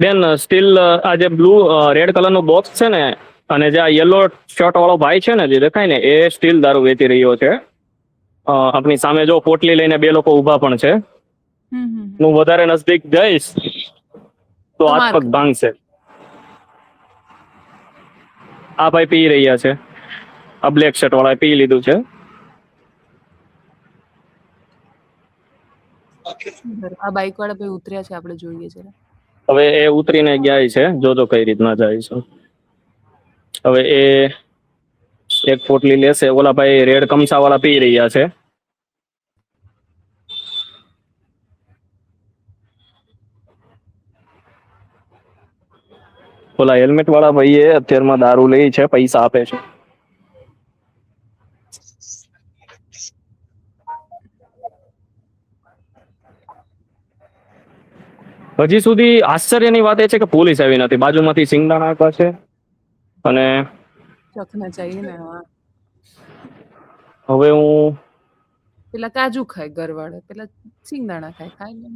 બેન સ્ટીલ આ જે બ્લુ રેડ કલર નું બોક્સ છે ને, અને જે આ યલો શર્ટ વાળો ભાઈ છે ને જે દેખાય ને, એ સ્ટીલ દારૂ વેચી રહ્યો છે. આપણી સામે જો પોટલી લઈને 2 લોકો ઊભા પણ છે. હું વધારે નજદીક જઈશ તો હાથ પગ ભાંગશે. આ ભાઈ પી રહ્યા છે, આ બ્લેક શર્ટ વાળા પી લીધું છે. આ બાઇક વાળા ભાઈ ઉતર્યા છે, આપણે જોઈએ જરા. હવે એ ઉતરીને ગયા છે, જોજો કઈ રીતના જાય છે. હવે એ એક પોટલી લેશે. ઓલા ભાઈ રેડ કમસા વાળા પી રહ્યા છે. ઓલા હેલ્મેટ વાળા ભાઈએ અત્યારમાં દારૂ લે છે, પૈસા આપે છે. હજી સુધી આશ્ચર્યની વાત એ છે કે પોલીસ આવી નથી. બાજુમાંથી સિંગદાણા આપવા છે અને ચખના ચાહીએ ને. હા, હવે હું પેલા કાજુ ખાય ઘરવાળા, પેલા સિંગદાણા ખાય. ખાય ને.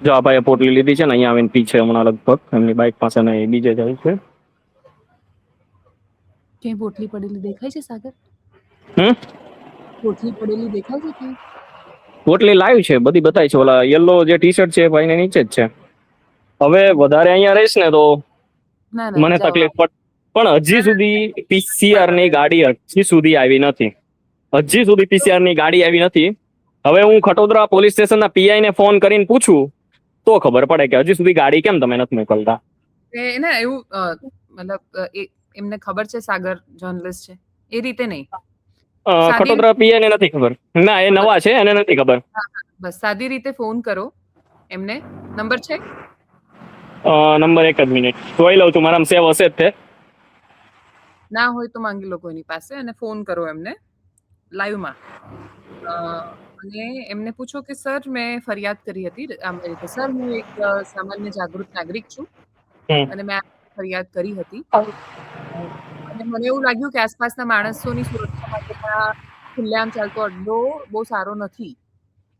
જો આ ભાઈએ પોટલી લીધી છે ને, અહીંયા આવીને પી છે હમણાં લગભગ. એમની બાઇક પાસે ને બીજે જાય છે. ક્યાંય પોટલી પડેલી દેખાય છે સાગર? પોટલી પડેલી દેખાય છે ક્યાંય? પોટલી લાઈવ છે, બધી બતાય છે. ઓલા યલો જે ટી શર્ટ છે ભાઈને નીચે જ છે. હવે વધારે અહીંયા રહીશ ને તો ના મને જાઓ. તકલીફ પડ, પણ હજી સુધી પીસીઆર ની ગાડી હજી સુધી આવી નથી. હજી સુધી પીસીઆર ની ગાડી આવી નથી. હવે હું ખટોદરા પોલીસ સ્ટેશનના પીઆઈ ને ફોન કરીને પૂછું તો ખબર પડે કે હજી સુધી ગાડી કેમ તમે નથી મોકલતા. ને એવું મતલબ એમને ખબર છે સાગર જર્નલિસ્ટ છે એ રીતે નહીં. ખટોદરા પીઆઈ ને નથી ખબર. ના, એ નવા છે, એને નથી ખબર. બસ સાદી રીતે ફોન કરો એમને. નંબર છે? નંબર એક જ મિનિટ જોઈ લઉં છું, મારામાં સેવ હશે જ તે. ના હોય તો માંગી લો કોઈની પાસે અને ફોન કરો એમને લાઈવમાં. અને એમને પૂછો કે સર મેં ફરિયાદ કરી હતી આમ રીતે, સર હું એક સામાન્ય જાગૃત નાગરિક છું અને મેં ફરિયાદ કરી હતી અને મને એવું લાગ્યું કે આસપાસના માણસોની સુરક્ષા માટે ખુલ્લેઆમ ચાલતો અડ્ડો બહુ સારો નથી,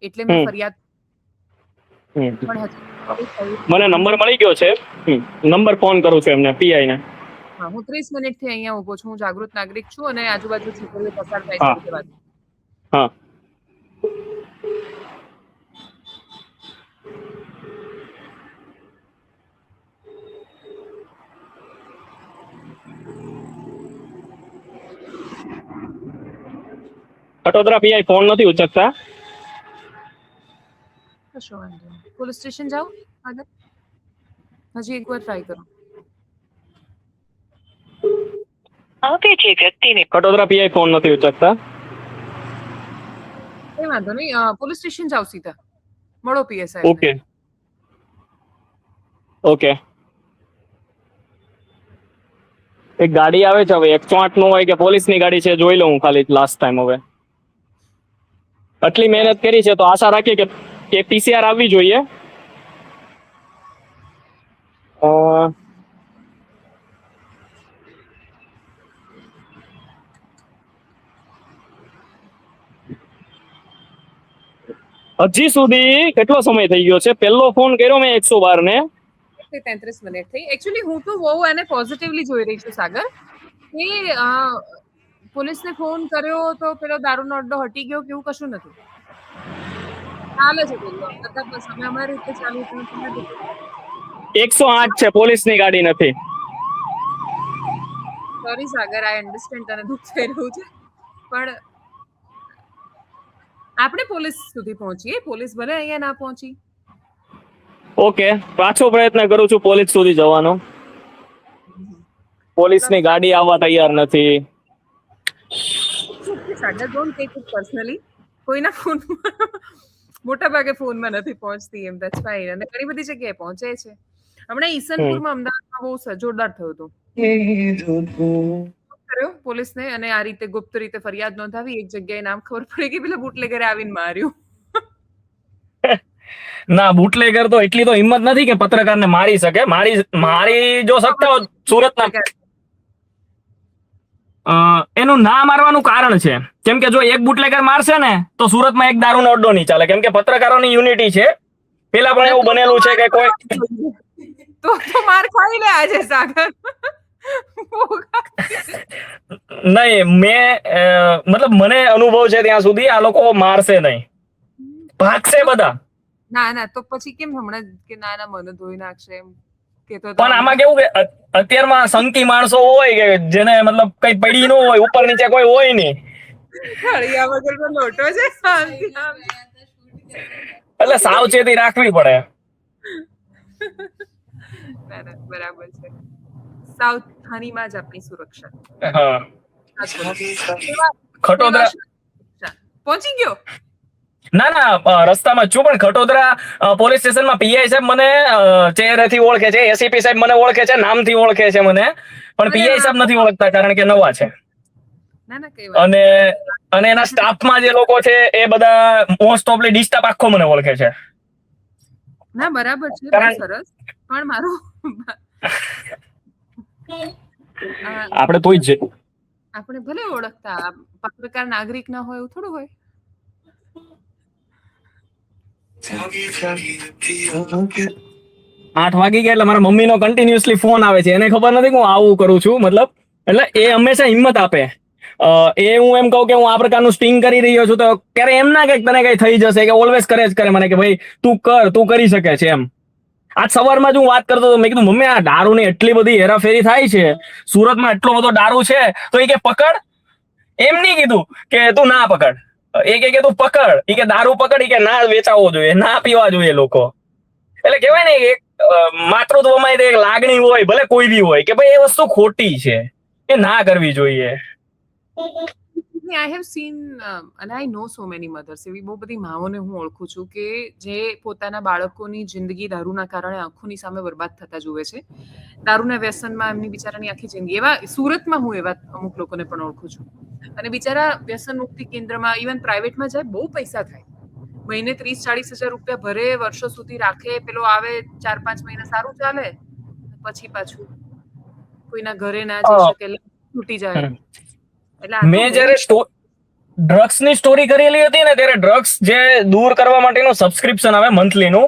એટલે મેં ફરિયાદ. પણ મને નંબર મળી ગયો છે, નંબર ફોન કરું છું એમને પીઆઈ ને. હા, હું 30 મિનિટથી અહીંયા ઊભો છું. હું જાગૃત નાગરિક છું અને આજુબાજુ છોકરીઓ પસાર થાય છે. હા, ખટોદરા પીઆઈ ફોન નથી ઉચકતા. કશો વાંધો નહીં. પોલીસ સ્ટેશન જાઓ આગળ, હજી એકવાર ટ્રાય કરો. આપે જે વ્યક્તિને ખટોદરા પીઆઈ ફોન નથી ઉચકતા. કઈ વાંધો નહીં, પોલીસ સ્ટેશન જાઓ સીધા, મળો પીએસઆઈ. Okay okay. એક ગાડી આવે છે, હવે 108 નો હોય કે પોલીસની ગાડી છે જોઈ લઉં ખાલી લાસ્ટ ટાઈમ. હવે આટલી મહેનત કરી છે તો આશા રાખીએ કે પીસીઆર આવવી જોઈએ. હજી સુધી કેટલો સમય થઈ ગયો છે? પહેલો ફોન કર્યો મેં 112 ને 33 મિનિટ થઈ. એકચ્યુઅલી હું તો બહુ એને પોઝિટિવલી જોઈ રહી છું સાગર, કે પોલીસને ફોન કર્યો તો પેલો દારૂનો અડ્ડો હટી ગયો કે એવું કશું નથી. ચાલે છે બધું બસ અમે અમારી રીતે ચાલુ થયું. 108 છે, પોલીસની ગાડી નથી. સોરી સાગર, આઈ અન્ડરસ્ટેન્ડ તને દુઃખ થઈ રહ્યું છે, પણ આપણે પોલીસ સુધી પહોંચીએ. પોલીસ ભલે અહીંયા ના પહોંચી. ઓકે, પાછો પ્રયત્ન કરું છું પોલીસ સુધી જવાનો. પોલીસની ગાડી આવવા તૈયાર નથી. સાગર ડોન્ટ ટેક ઇટ પર્સનલી. કોઈના ફોનમાં મોટા ભાગે ફોનમાં નથી પહોંચતી એમ, ધેટ્સ ફાઇન. અને ઘણી બધી જગ્યાએ પહોંચે છે. હમણાં ઈસનપુરમાં અમદાવાદમાં બહુ જોરદાર થયું હતું. કર્યો પોલીસને અને આ રીતે ગુપ્ત રીતે ફરિયાદ નોંધાવી. એક જગ્યાએ નામ ખબર પડી કે પેલા બુટલેગરે આવીને માર્યું. ના, બુટલેગર તો એટલી તો હિંમત નથી કે પત્રકારને મારી શકે. મારી જો સત્તા હોય સુરતના, એનું ના મારવાનું કારણ છે કેમ કે જો એક બુટલેગર મારશે ને તો સુરતમાં એક દારૂનો અડ્ડો નહીં ચાલે, કેમ કે પત્રકારોની યુનિટી છે. પેલા પણ એવું બનેલું છે કે કોઈ તો માર ખાઈ લે આજે સાગર. નહીં, મતલબ મને અનુભવ છે ત્યાં સુધી આ લોકો મારશે નહીં, ભાગશે બધા. ના તો પછી કેમ હમણાં કે ના મને ધોઈ નાખશે એમ કેતો? પણ આમાં કેવું કે અત્યારમાં સંકી માણસો હોય કે જેને મતલબ કઈ પડી ન હોય, ઉપર નીચે કોઈ હોય નહીં, ખળિયા વગરનો લોટો છે. એટલે સાવચેતી રાખવી પડે. બરાબર છે. સાવધાનીમાં જ આપણી સુરક્ષા. હા, ખટોદરા પહોંચી ગયો. ના રસ્તામાં જ છું, પણ ખટોદરા પોલીસ સ્ટેશનમાં પીઆઈ સાહેબ મને ચહેરેથી ઓળખે છે, એસીપી સાહેબ મને ઓળખે છે, નામથી ઓળખે છે મને, પણ પીઆઈ સાહેબ નથી ઓળખતા કારણ કે નવા છે. અને એના સ્ટાફમાં જે લોકો છે એ બધા મોસ્ટ ઓફલી ડી સ્ટાફ આખો મને ઓળખે છે. ના બરાબર છે, બહુ સરસ. પણ મારું આપણે તોય જ આપણે ભલે ઓળખતા પત્રકાર નાગરિક ના હોય એવું થોડું હોય. 8 વાગી ગયા એટલે મારા મમ્મીનો કન્ટિન્યુઅસલી ફોન આવે છે. એને ખબર નથી કે હું આવું કરું છું, મતલબ એટલે એ હંમેશા હિંમત આપે. એ હું એમ કહું કે હું આ પ્રકારનું સ્ટિંગ કરી રહ્યો છું તો ક્યારે એમ ના કે તને કઈ થઈ જશે, કે ઓલવેઝ કરે જ કરે મને કે ભાઈ તું કરી શકે છે એમ. આજ સવારમાં જ હું વાત કરતો હતો, મેં કીધું મમ્મી આ દારૂની એટલી બધી હેરાફેરી થાય છે, સુરતમાં એટલો બધો દારૂ છે, તો એ કે પકડ. એમ નહીં કીધું કે તું ના પકડ, એ કે તું પકડ, એ કે દારૂ પકડ, એ કે ના વેચાવો જોઈએ, ના પીવા જોઈએ લોકો. એટલે કહેવાય ને એક માતૃત્વમાં એક લાગણી હોય, ભલે કોઈ બી હોય, કે ભાઈ એ વસ્તુ ખોટી છે, એ ના કરવી જોઈએ. I have seen and I know so many mothers. એવી બહુ બધી માઓને હું ઓળખું છું કે જે પોતાના બાળકોની જિંદગી દારૂના કારણે આંખોની સામે બરબાદ થતા જુએ છે. દારૂના વ્યસનમાં એમની બિચારાની આખી જિંદગી. એવા સુરતમાં હું એવા અમુક લોકોને પણ ઓળખું છું. અને બિચારા વ્યસન મુક્તિ કેન્દ્રમાં ઇવન પ્રાઇવેટમાં જાય, બહુ પૈસા થાય. મહિને 30-40 હજાર રૂપિયા ભરે, વર્ષો સુધી રાખે, પેલો આવે 4-5 મહિના સારું ચાલે, પછી પાછું કોઈના ઘરે ના જઈ શકે, છૂટી જાય. મેં જયારે ડ્રગ્સ ની સ્ટોરી કરેલી હતી ને, ત્યારે ડ્રગ્સ જે દૂર કરવા માટેનું સબસ્ક્રિપ્શન આવે મંથલીનું,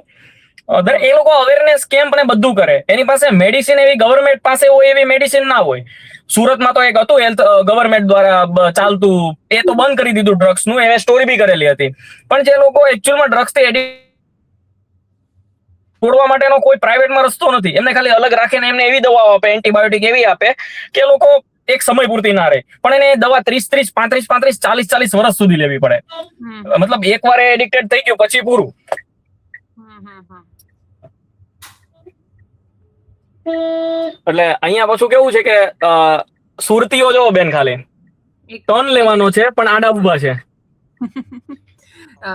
એ લોકો અવેરનેસ કેમ્પ ને બધું કરે. એની પાસે મેડિસિન એવી ગવર્મેન્ટ પાસે હોય એવી મેડિસિન ના હોય. સુરતમાં તો એક હતું હેલ્થ ગવર્મેન્ટ દ્વારા ચાલતું, એ તો બંધ કરી દીધું ડ્રગ્સ નું, એને સ્ટોરી બી કરેલી હતી. પણ જે લોકો એકચ્યુઅલમાં ડ્રગ્સ થી છોડવા માટેનો કોઈ પ્રાઇવેટમાં રસ્તો નથી, એમને ખાલી અલગ રાખીને એમને એવી દવાઓ આપે, એન્ટીબાયોટિક એવી આપે કે લોકો એક સમય પૂરતી ના રહે, પણ એને દવા 30-35, 40-40 વર્ષ સુધી લેવી પડે. મતલબ એકવાર એડિક્ટેડ થઈ ગયું પછી પૂરું. એટલે અહીંયા પાછું કેવું છે કે સુરતીઓ જો બેન ખાલી ટર્ન લેવાનો છે, પણ આડા ઉભા છે,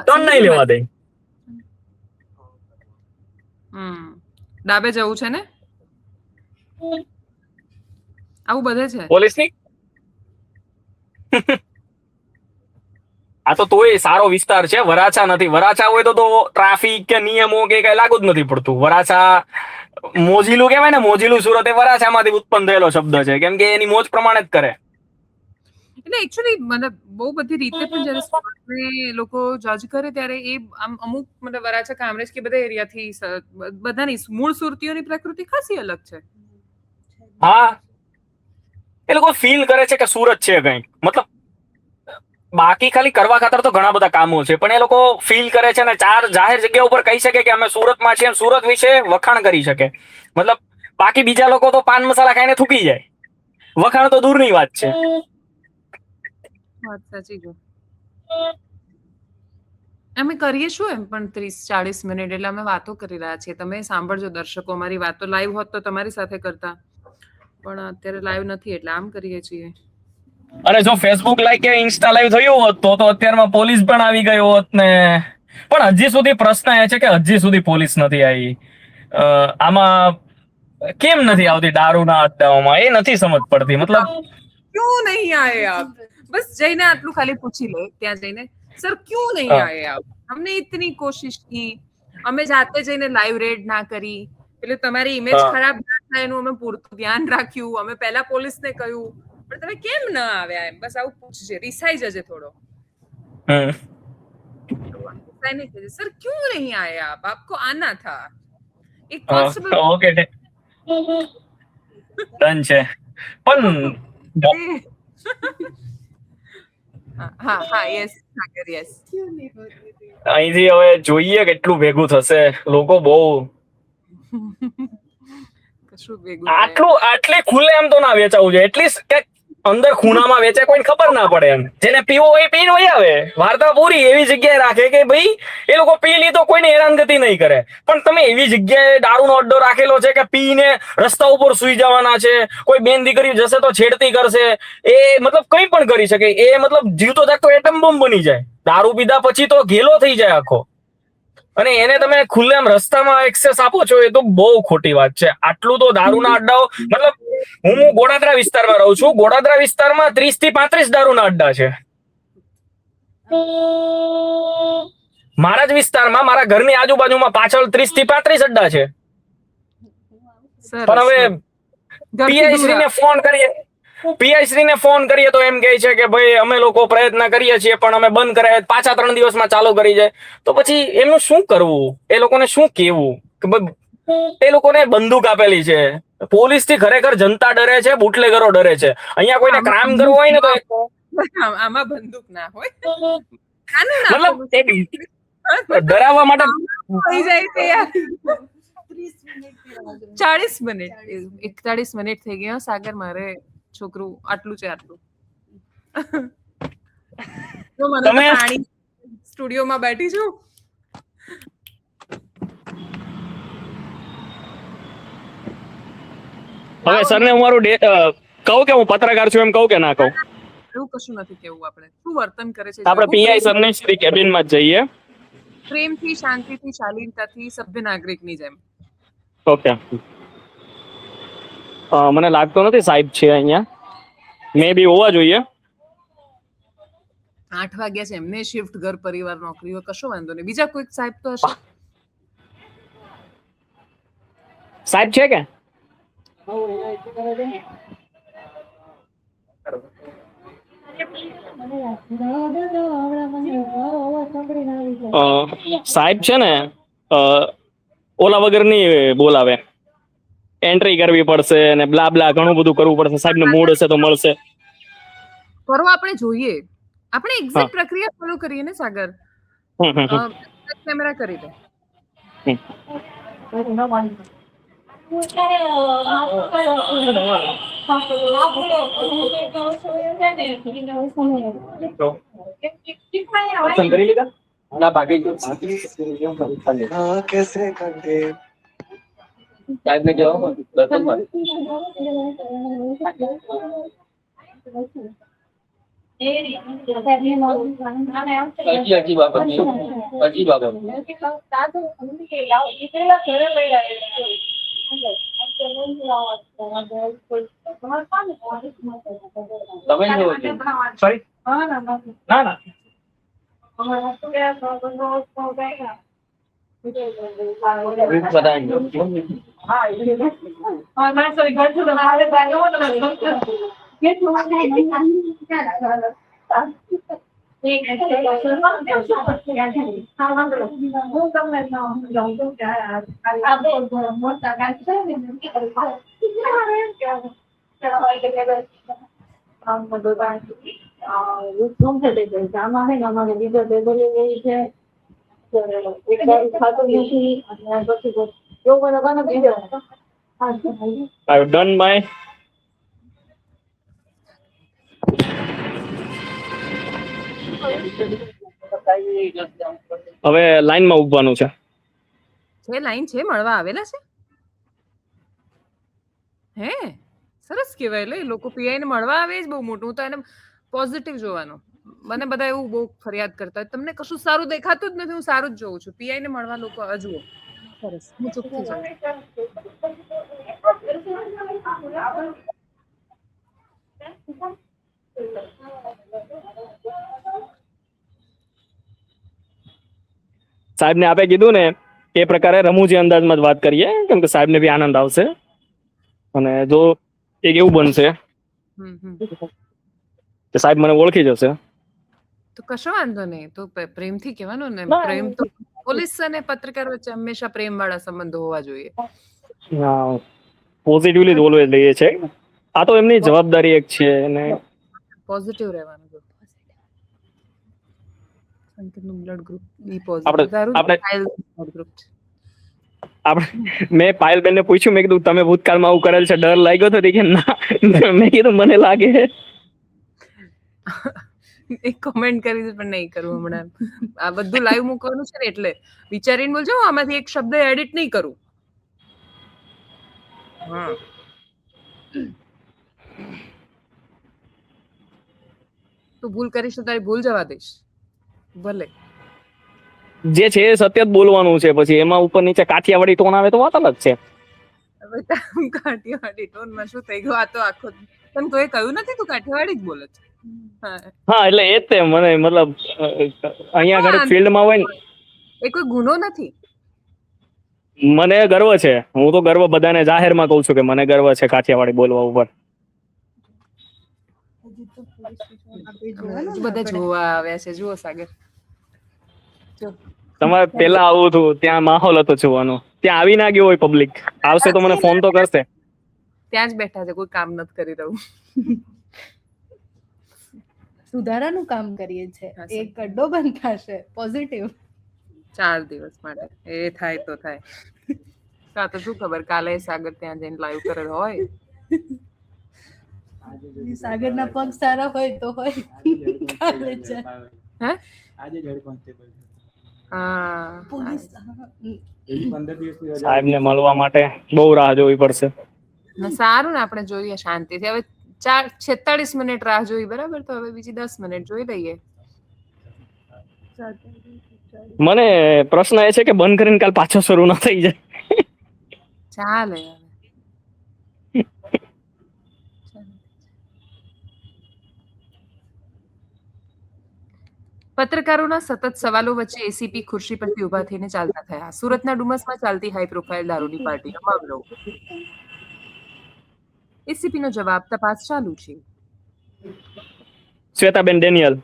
ટર્ન નહીં લેવા દે. ડાબે જવું છે ને, આવું બધે છે પોલીસની. આ તો તોય સારો વિસ્તાર છે, વરાછા નથી. વરાછા હોય તો ટ્રાફિક કે નિયમો કે કઈ લાગુ જ નથી પડતું. વરાછા મોજીલું કહેવાય ને, મોજીલું સુરત એ વરાછામાંથી ઉત્પન્ન થયેલો શબ્દ છે, કેમ કે એની મોજ પ્રમાણે જ કરે. એટલે એકચ્યુઅલી મતલબ બહુ બધી રીતે પણ જ્યારે લોકો જજ કરે ત્યારે એ અમુક મતલબ વરાછા, કામરેજ કે બધા એરિયાથી બધાની મૂળ સુરતીઓની પ્રકૃતિ ખાસી અલગ છે. હા, એ લોકો ફીલ કરે છે કે સુરત છે કંઈક, મતલબ બાકી ખાલી કરવા ખાતર તો ઘણા બધા કામો છે, પણ એ લોકો ફીલ કરે છે ને 4 જાહેર જગ્યા ઉપર કહી શકે કે અમે સુરતમાં છીએ, સુરત વિશે વખાણ કરી શકે. મતલબ બાકી બીજા લોકો તો પાન મસાલા ખાઈને થૂકી જાય, વખાણ તો દૂરની વાત છે. વાત સાચી છે. અમે કરીએ શું એમ પણ 30-40 મિનિટ, એટલે અમે વાતો કરી રહ્યા છીએ. તમે સાંભળજો દર્શકો, અમારી વાતો લાઈવ હોત તો તમારી સાથે કરતા, પણ અત્યારે લાઈવ નથી એટલે આમ કરીએ છીએ. અને જો ફેસબુક લાઈવ કે ઇન્સ્ટા લાઈવ થયું હોત તો અત્યારમાં પોલીસ પણ આવી ગઈ હોત ને. પણ હજી સુધી પ્રશ્ન એ છે કે હજી સુધી પોલીસ નથી આવી. આમાં કેમ નથી આવતી દારૂના અડ્ડાઓમાં, એ નથી સમજ પડતી. મતલબ ક્यों नहीं आए आप? बस जैने आटलू खाली पूछी ले ત્યાં જઈને, સર क्यों नहीं आए आप? हमने इतनी कोशिश की, અમે જાતે જઈને લાઈવ રેડ ના કરી, એટલે તમારી ઇમેજ ખરાબ ના થાય એનું અમે પૂરતું ધ્યાન રાખ્યું. અમે પહેલા પોલીસને કહ્યું, પણ તમે કેમ ન આવ્યા? એમ બસ આવું પૂછજે, રિસાઈ જજે થોડો. સર क्यों नहीं आए आप? आपको आना था. એક કોન્સ્ટેબલ ઓકે ડન છે. પણ હા યસ સાગર યસ. અહીંથી હવે જોઈએ કેટલું ભેગું થશે. લોકો બહુ કશું ભેગું થાય. આટલી ખુલ્લે એમ તો ના વેચાવું જોઈએ. એટલીસ્ટ કે અંદર ખૂણામાં વેચાય, કોઈને ખબર ના પડે એમ. જેને પીવો હોય પીને વહી આવે. વાર્તા પૂરી. એવી જગ્યાએ રાખે કે ભાઈ એ લોકો પી લી તો કોઈને હેરાનગતિ નહીં કરે. પણ તમે એવી જગ્યાએ દારૂનો અડ્ડો રાખેલો છે કે પીને રસ્તા ઉપર સુઈ જવાના છે, કોઈ બેન દીકરી જશે તો છેડતી કરશે, એ મતલબ કંઈ પણ કરી શકે. એ મતલબ જીવતો જાગતો એટમ બોમ્બ બની જાય. દારૂ પીધા પછી તો ઘેલો થઈ જાય આખો. અને એને તમે ખુલ્લેમ રસ્તામાં એક્સેસ આપો છો, એ તો બહુ ખોટી વાત છે. આટલું તો દારૂના અડ્ડાઓ, મતલબ હું ગોડાદરા વિસ્તારમાં રહું છું. ગોડાદરા વિસ્તારમાં 30 થી 35 દારૂના અડ્ડા છે. મારા જ વિસ્તારમાં, મારા ઘરની આજુબાજુમાં પાછળ 30 થી 35 અડ્ડા છે. પણ હવે પીઆઈ શ્રીને ફોન કરીએ તો એમ કહે છે કે ભાઈ અમે લોકો પ્રયત્ન કરીએ છીએ પણ અમે બંધ કરાય, પાછા 3 દિવસમાં ચાલુ કરી જાય. તો પછી એમનું શું કરવું? એ લોકોને શું કેવું? કે એ લોકોને બંદૂક આપેલી છે. પોલીસ થી ખરેખર જનતા ડરે છે, બુટલેગરો ડરે છે. અહીંયા કોઈને ક્રાઇમ કરવો હોય ને તો આમાં બંદૂક ના હોય. મતલબ ડરાવવા માટે થઈ જાય છે યાર. 40 મિનિટ 41 મિનિટ થઈ ગયા. સાગર, મારે છોકરું આટલું છે, આટલું. તો મને તો પાણી સ્ટુડિયોમાં બેઠી છું. હવે સરને હું મારું કહું કે હું પત્રકાર છું એમ કહું કે ના કહું? એવું કશું નથી કેવું. આપણે શું વર્તન કરે છે આપણે પીઆઈ સરને શ્રી કેબિનમાં જ જઈએ. પ્રેમથી, શાંતિથી, શાલીનતાથી, સભ્ય નાગરિકની જેમ. ઓકે. મને લાગતો નથી સાહેબ છે અહીંયા. મે બી હોવા જોઈએ. 8 વાગ્યા છે. એમને શિફ્ટ, ઘર પરિવાર, નોકરીઓ, કશો વાંધો નહીં. બીજા કોઈક સાહેબ તો હશે. સાહેબ છે કે? સાહેબ છે ને, ઓલા વગરની બોલાવે. એન્ટ્રી કરવી પડશે ને બ્લા બ્લા ઘણું બધું કરવું પડશે. સાહેબ ને મૂડ હશે તો મળશે. કરો, આપણે જોઈએ. આપણે એક્ઝેક્ટ પ્રક્રિયા ફોલો કરીએ ને સાગર. કેમેરા કરી દે. I've done my હવે લાઈનમાં ઉભવાનું છે. લાઈન છે, મળવા આવેલા છે. હે, સરસ કહેવાય. લે, લોકો પીઆઈ ને મળવા આવે જ બહુ મોટું. તો એને પોઝિટિવ જોવાનું. મને બધા એવું બહુ ફરિયાદ કરતા હોય, તમને કશું સારું દેખાતું જ નથી. હું સારું જ જોઉં છું. પીઆઈ ને મળવા લોકો જુઓ. સરસ. હું ચૂપથી જાઉં. સાહેબ ને આપે કીધું ને એ પ્રકારે રમૂજી અંદાજમાં જ વાત કરીએ, કેમ કે સાહેબ ને બી આનંદ આવશે. અને જો એક એવું બનશે કે સાહેબ મને ઓળખી જશે તો કશો વાંધો નહીં. તો પ્રેમથી કહેવાનું ને. પ્રેમ તો પોલીસ અને પત્રકાર વચ્ચે હંમેશા પ્રેમ વાળા સંબંધો હોવા જોઈએ. પોઝિટિવલી જ ઓલવેઝ લઈએ છે. આ તો એમની જવાબદારી એક છે. અને પોઝિટિવ રહેવાનું. સંકેતનું બ્લડ ગ્રુપ બી પોઝિટિવ. તારું બ્લડ ગ્રુપ છે. આપણે મેં પાયલબેન ને પૂછ્યું, મેં કીધું તમે ભૂતકાળમાં આવું કરેલ છે, ડર લાગ્યો તો? કે ના. મેં કીધું મને લાગે છે. એક કમેન્ટ કરી છે પણ નહીં કરું હમણાં. આ બધું લાઈવ મૂકવાનું છે ને એટલે વિચારીને બોલજો. હું આમાંથી એક શબ્દ એડિટ નહીં કરું. હા. તું ભૂલ કરીશ તો તારી ભૂલ જવા દઈશ. ભલે. જે છે એ સત્ય જ બોલવાનું છે. પછી એમાં ઉપર નીચે કાઠિયાવાડી ટોન આવે તો વાત અલગ છે. હવે કાઠિયાવાડી ટોનમાં શું થઈ ગયું? આ તો આખો તને કોઈ કહ્યું નથી તું કાઠિયાવાડી જ બોલે છે. હા એટલે એ જ તે મને મતલબ અહીંયા આગળ ફિલ્ડમાં હોય ને, એ કોઈ ગુનો નથી. મને ગર્વ છે. હું તો ગર્વ બધાને જાહેરમાં કહું છું કે મને ગર્વ છે કાઠિયાવાડી બોલવા ઉપર. બધા જોવા આવ્યા છે. જુઓ સાગર, તમારે પેલા આવું હતું ત્યાં માહોલ હતો જોવાનો. ત્યાં આવી ના ગયો હોય પબ્લિક. આવશે તો મને ફોન તો કરશે. ત્યાં જ બેઠા છે, કોઈ કામ નથી કરી રહ્યું. સુધારાનું કામ કરીએ છે. એક ગड्ढो બંધ થશે. પોઝિટિવ 4 દિવસ માટે એ થાય તો થાય. કા તો શું ખબર કાલે સાગર ત્યાં જઈને લાઈવ કરેલ હોય. સાગરના પગ સારા હોય તો હોય. કાલે છે. હે આજે જ હેડ કોન્સ્ટેબલ હા પોલીસ એની 15 દિવસની રજા સાહેબને મળવા માટે બહુ રાહ જોવી પડશે. સારું ને આપણે જોઈએ શાંતિથી. હવે 46 મિનિટ રાહ જોઈ બરાબર, તો હવે બીજી 10 મિનિટ જોઈ લઈએ. મને પ્રશ્ન એ છે કે બંધ કરીને કાલ પાછો શરૂ ના થઈ જાય. ચાલે. પત્રકારોના સતત સવાલો વચ્ચે એસીપી ખુરશી પરથી ઉભા થઈને ચાલતા થયા. સુરતના ડુમસમાં ચાલતી હાઈ પ્રોફાઇલ દારૂની પાર્ટીનો મામલો. એસીપીનો જવાબ, તપાસ ચાલુ છે. શ્વેતાબેન ડેનિયલ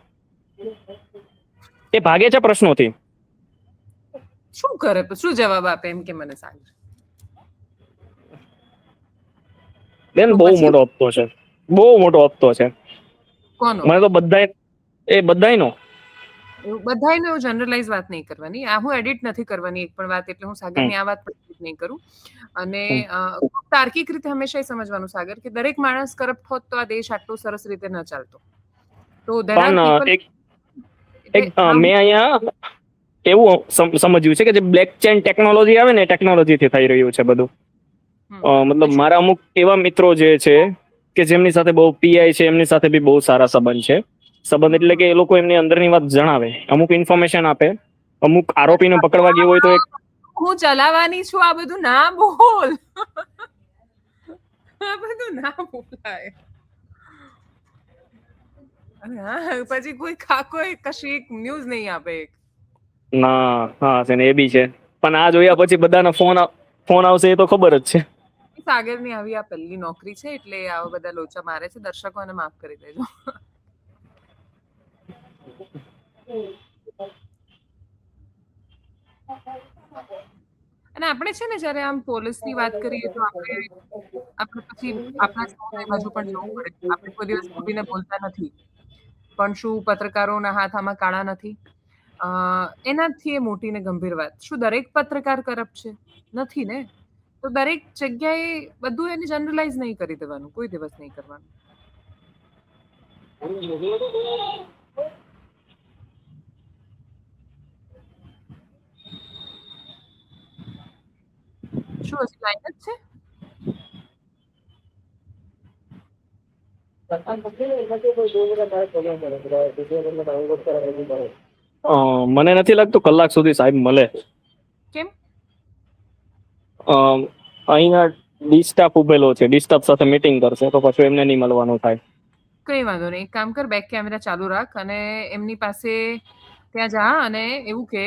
એ ભાગે છે પ્રશ્નોથી. શું કરે? શું જવાબ આપે એમ કે મને સાગર? બેન બહુ મોટો હપ્તો છે. બહુ મોટો હપ્તો છે. કોનો? મને તો બધાયનો બધાયનો એવું જનરલાઇઝ વાત નહીં કરવાની. આ હું એડિટ નથી કરવાની એક પણ વાત, એટલે હું સાગરની આ વાત એડિટ નહીં કરું. અને તાર્કિક રીતે હંમેશા સમજવાનું સાગર કે દરેક માણસ કરપ્ટ હોત તો આ દેશ આટલો સરસ રીતે ન ચાલતો. તો પણ મેં અહીંયા એવું સમજ્યું છે કે જે બ્લેક ચેન ટેકનોલોજી આવે ને, ટેકનોલોજી થી થઈ રહ્યું છે બધું. મતલબ મારા અમુક એવા મિત્રો જે છે કે જેમની સાથે બહુ પીઆઈ છે, એમની સાથે બી બહુ સારા સંબંધ છે. સંબંધ એટલે કે એ લોકો એમની અંદરની વાત જણાવે, અમુક ઇન્ફોર્મેશન આપે. અમુક આરોપીને પકડવા ગયો હોય તો હું ચલાવવાની છું. આ બધું ના બોલ. આ બધું ના બોલાય. પછી કોઈ કશી એક ન્યૂઝ નહીં આપે. ના હા છે ને, એ બી છે. પણ આ જોયા પછી બધાના ફોન આવશે એ તો ખબર જ છે. સાગરની આવી આ પહેલી નોકરી છે એટલે આવા બધા લોચા મારે છે. દર્શકોને માફ કરી દેજો. અને આપણે છે ને જયારે આમ પોલીસની વાત કરીએ તો આપણે પછી આપણા સૌને બાજુ પણ જવું પડે. આપણે કોઈ દિવસ ખોટીને બોલતા નથી, પણ શું પત્રકારોના હાથ આમાં કાળા નથી? એનાથી એ મોટી ને ગંભીર વાત. શું દરેક પત્રકાર કરપ્ટ છે? નથી ને. તો દરેક જગ્યાએ બધું એને જનરલાઇઝ નહીં કરી દેવાનું, કોઈ દિવસ નહીં કરવાનું. શું હજી લાઈન જ છે? મને નથી લાગતું કલાક સુધી સાહેબ મળે. કેમ? અહીંયા ડિસ્ટાફ ઉભેલો છે, ડિસ્ટાફ સાથે મીટિંગ કરશે તો પછી એમને નહીં મળવાનું થાય. કઈ વાંધો નહીં. એક કામ કર, બેક કેમેરા ચાલુ રાખ અને એમની પાસે ત્યાં જા અને એવું કે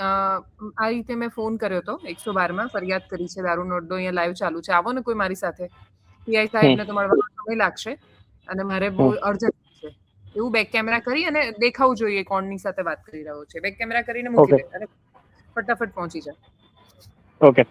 આ રીતે મેં ફોન કર્યો હતો 112 ફરિયાદ કરી છે, દારૂનો અડ્ડો અહીંયા લાઈવ ચાલુ છે, આવો ને કોઈ મારી સાથે. પીઆઈ સાહેબને તો મળવાનો સમય લાગશે અને મારે બહુ અર્જન્ટ છે. એવું બેક કેમેરા કરી અને દેખાવું જોઈએ કોણની સાથે વાત કરી રહ્યો છે. બેક કેમેરા કરીને મૂકી દે અને ફટાફટ પહોંચી જા. ઓકે.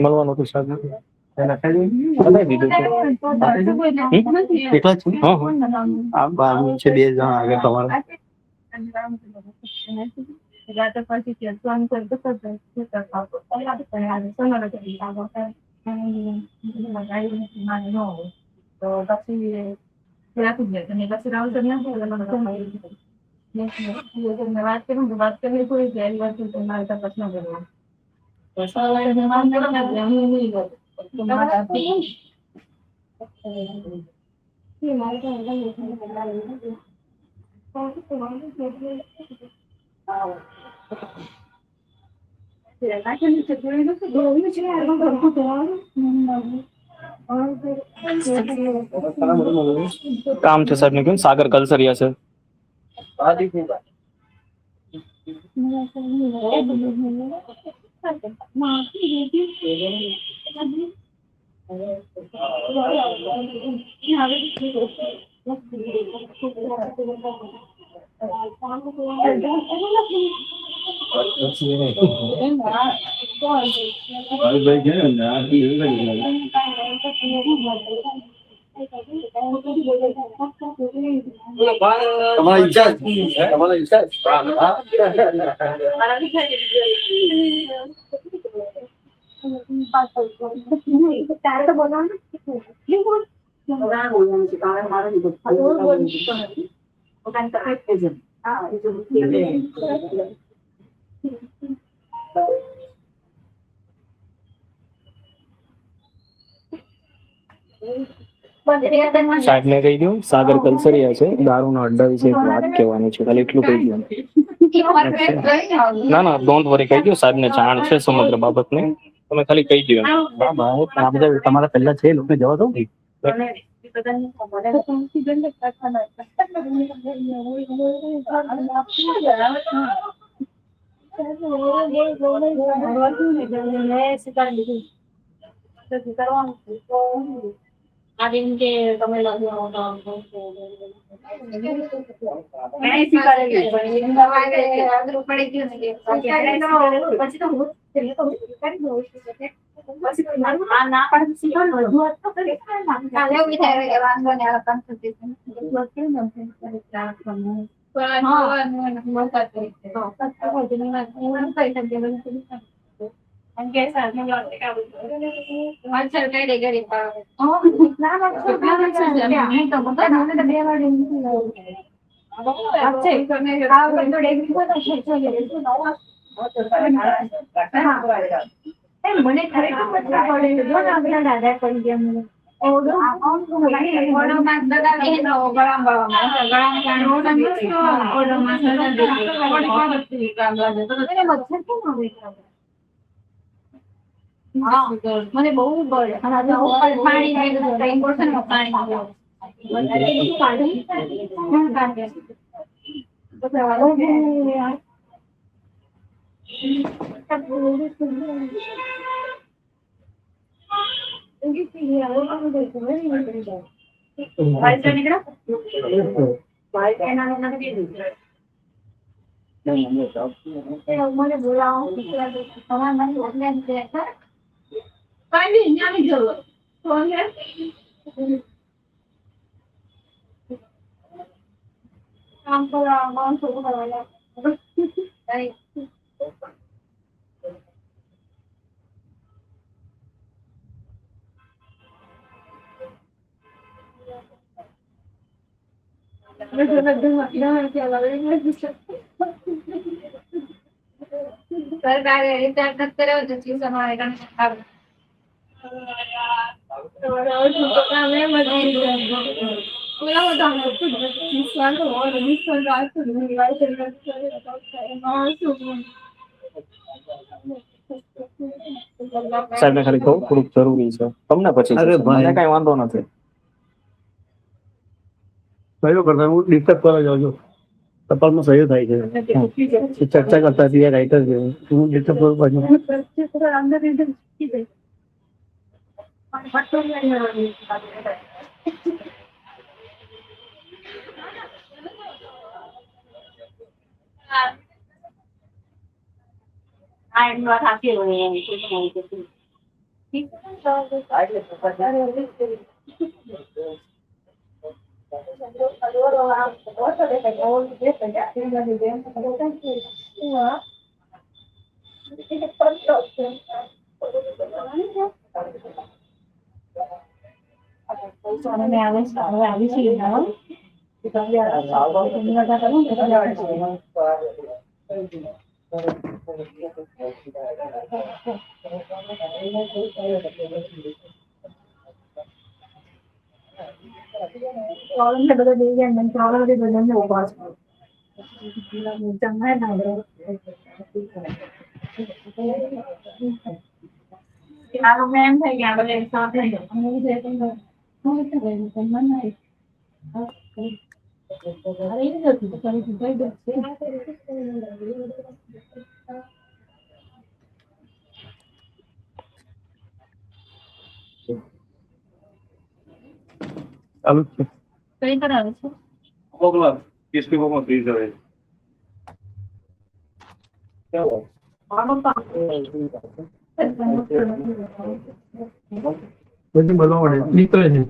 મળવાનું હતું સાહેબ બતાવી દીધું છે. એકલા જ છું? હા, હા. આ બાર છે 2 જણ આગળ તમારે કામ છે સાહેબ ને કેમ સાગર કલસરિયા છે. સાહેબ ને કહી દઉં સાગર કલસરિયા છે, દારૂનો અડ્ડા વિશે એક વાત કહેવાની છે, ખાલી એટલું કહી દઉં. ના ના ડોન્ટ વરી, કહી દો સાહેબ ને જાણ છે સમગ્ર બાબતની, તમે ખાલી કહી દો. આ બધા તમારા પહેલા છે લોકો જવા દો. મને ખરેખર દાદા કરી ગયા મને બહુ બળે મને બોલાવો કામ કરવા માણસો સરકારે રિચાર્જ નથી કર્યો તો તમારે સાહેબ ને ખાલી કહું થોડુંક જરૂરી છે તમને, પછી મને કઈ વાંધો નથી. કયો કરતા હું ડિસ્ટર્બ કરવા જાઉં છું, ટપાલમાં સહી થાય છે, ચર્ચા કરતા છીએ રાઇટર છે, હું ડિસ્ટર્બ કરું પાછું. આ એની વાત સાચી હોય એમ ઠીક એમ થઈ ગયા બધા સાથે ચાલુ જ છે. કઈ કરાવે છે કોકમાં કિસકી કોકમાં ફ્રીઝ આવે બધું બોલવા મળે નીકળે છે.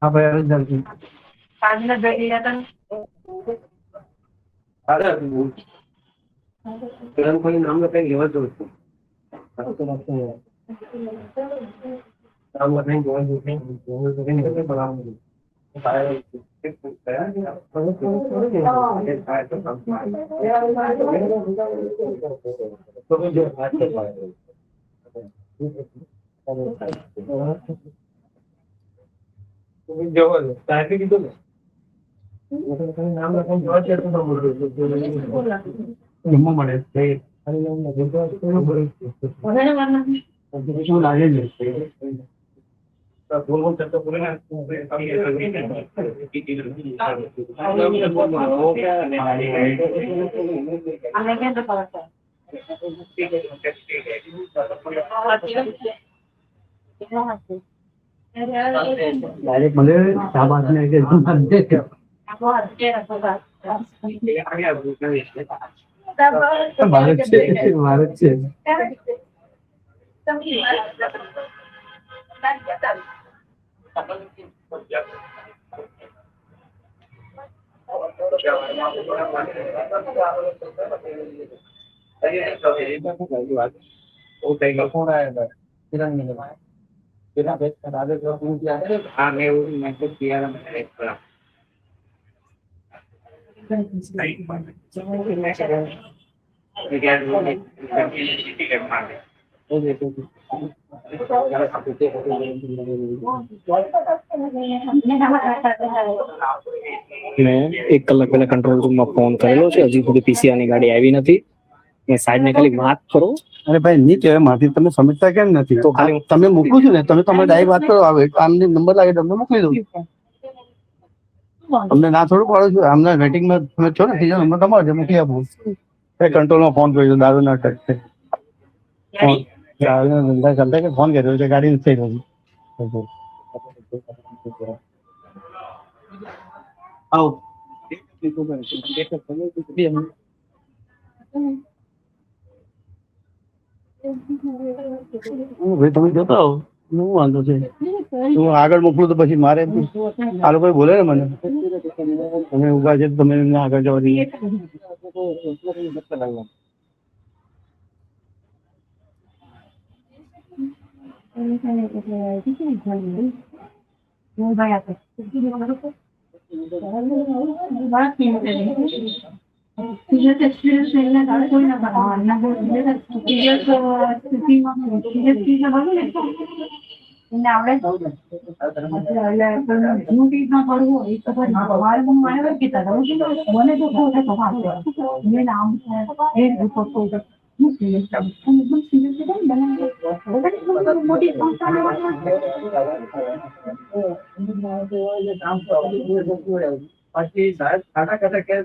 હા ભાઈ અરે જલ્દી સાંજના જઈ ગયા હતા ગરમ કોઈ નામ કઈ લેવા દો નામ કઈ જોવા ટ્રાફિક કીધું ને નામ લખવાનું જોવા છે તો જમવા મળે શું લાગે છે डायरेक्ट મળે શાબાશ ને કે ભારત છે ભારત છે મેં 1 કલાક પહેલા કંટ્રોલ રૂમમાં ફોન કરેલો છે, હજી સુધી પીસીઆર ની ગાડી આવી નથી. મેં સાહેબને ખાલી વાત કરો. અરે ભાઈ નહીં કહેવાય મારથી તમે સમજતા કેમ નથી? તો ખાલી તમે મોકલું છું ને, તમે તમારે ડાયરેક્ટ વાત કરો. આવે આમને નંબર લાગે તમને મોકલી દઉં. તમને ના થોડું પાડું છું. આમને વેટિંગમાં તમે છો ને, ત્રીજો નંબર તમારો છે, મોકલી આપું. કંટ્રોલમાં ફોન કર્યો દારૂ ના ટકશે દારૂના ધંધા ચાલતા કે ફોન કર્યો છે ગાડી થઈ ગઈ. આવો ભાઈ તમે જોતા હો શું વાંધો છે? હું આગળ મોકલું તો પછી મારે આ લોકો બોલે ને મને તમે ઉભા છે તમે એમને આગળ જવા દઈએ. પછી સાહેબ ખાટા ખાટા કે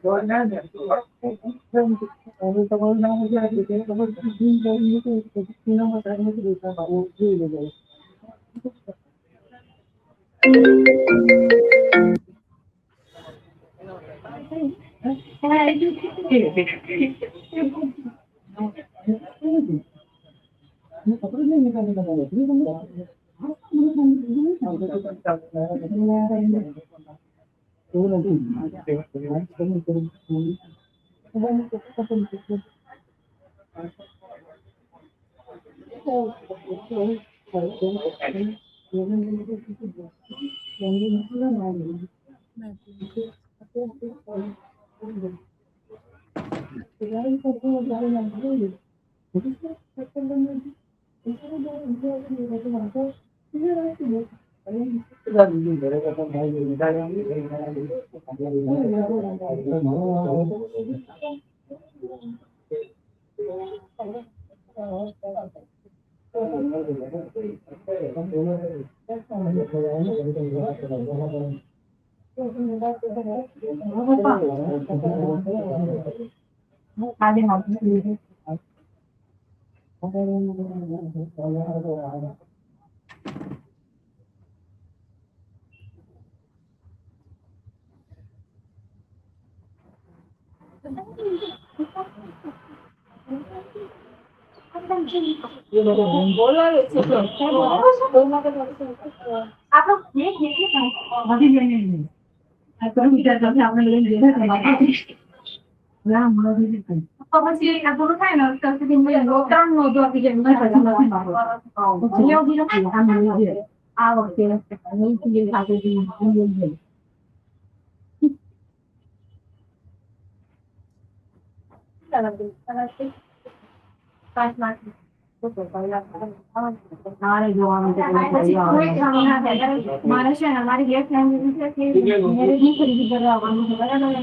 મારે છે ને અમારી ગેસ ફેમિલી છે કે મેરેજ ની ખરીદી કરવા આવવાનું છે બરાબર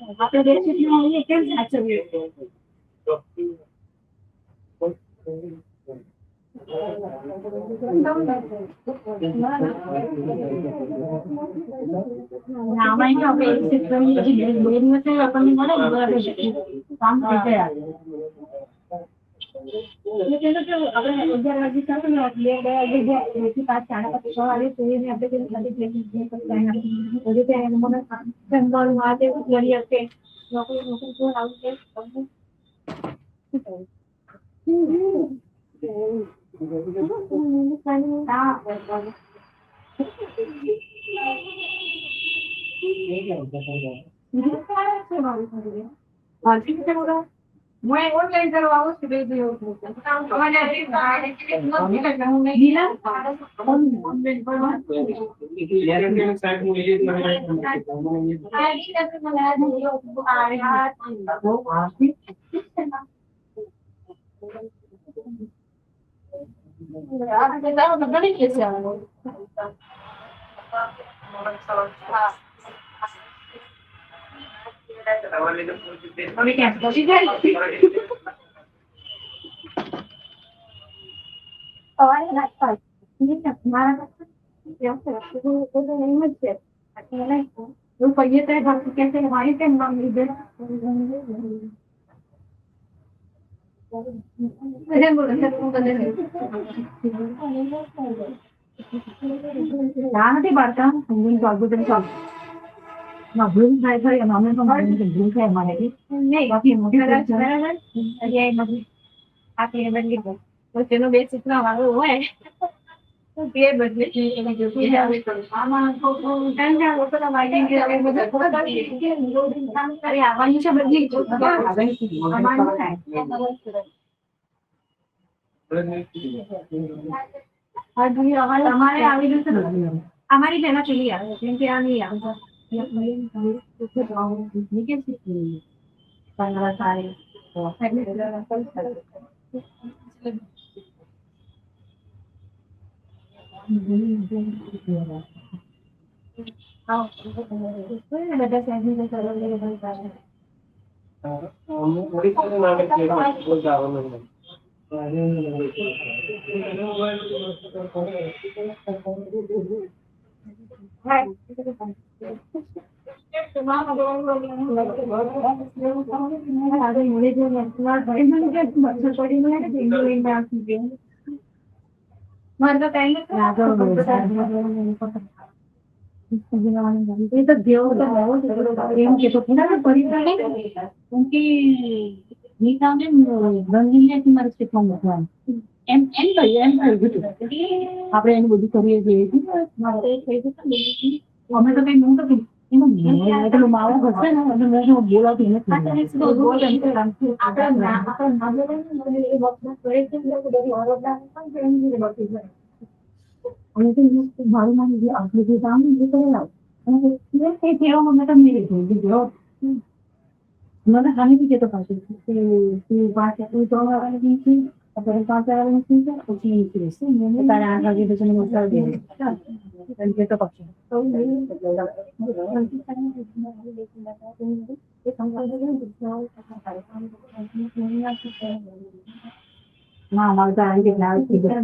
આપણે રેસીપી આવીએ કેમ સાચવીએ આમાં આપણે આપણને મળે કામ થઈ જાય આપણે 11 વાગે ચાલુ ને 2 વાગે 5 સાડા 5 6 વાગે આપણે બંગાળ માટે લડી હશે નોકરી તો આવશે मैं ऑनलाइन करवाओ से भेज दियो मैंने નથી પાડતા ભૂલ થાય ખરી અમે પણ ભૂલ થાય મારે નહીં બાકી મોટી બરાબર આપીને બદલી તો તેનો બે સૂચના વાળો હોય તો તે બદલે આમાં આવવાની છે બદલી તમારે આવી જશે અમારી પહેલા ચૂલી આવે કેમ કે આ નહીં આવે મારે તો ટાઈમ એ તો જેવો તો હોવો જ એમ કે તો થોડા પરિવાર કેમ કે ની કામ રંગીને મારે શીખવા મૂકવાનું એમ એમ કહીએ એમ કહ્યું હતું આપણે એનું બધું કરીએ છીએ અમે તો કઈ હું તો પેલું માવું ઘટશે ને અને મેં બોલાતી નથી મારું નામ જે આપણે જે કામ જે કરેલા અને જેવો મને તમને મને ખાલી બી જતો પાછું પાંચ આપણે 5 વાગ્યાની છે પછી તારા 8 વાગે પછી મોકલાવી દે જતો પાછું ના મારું તો આંટી લાવ થઈ ગયું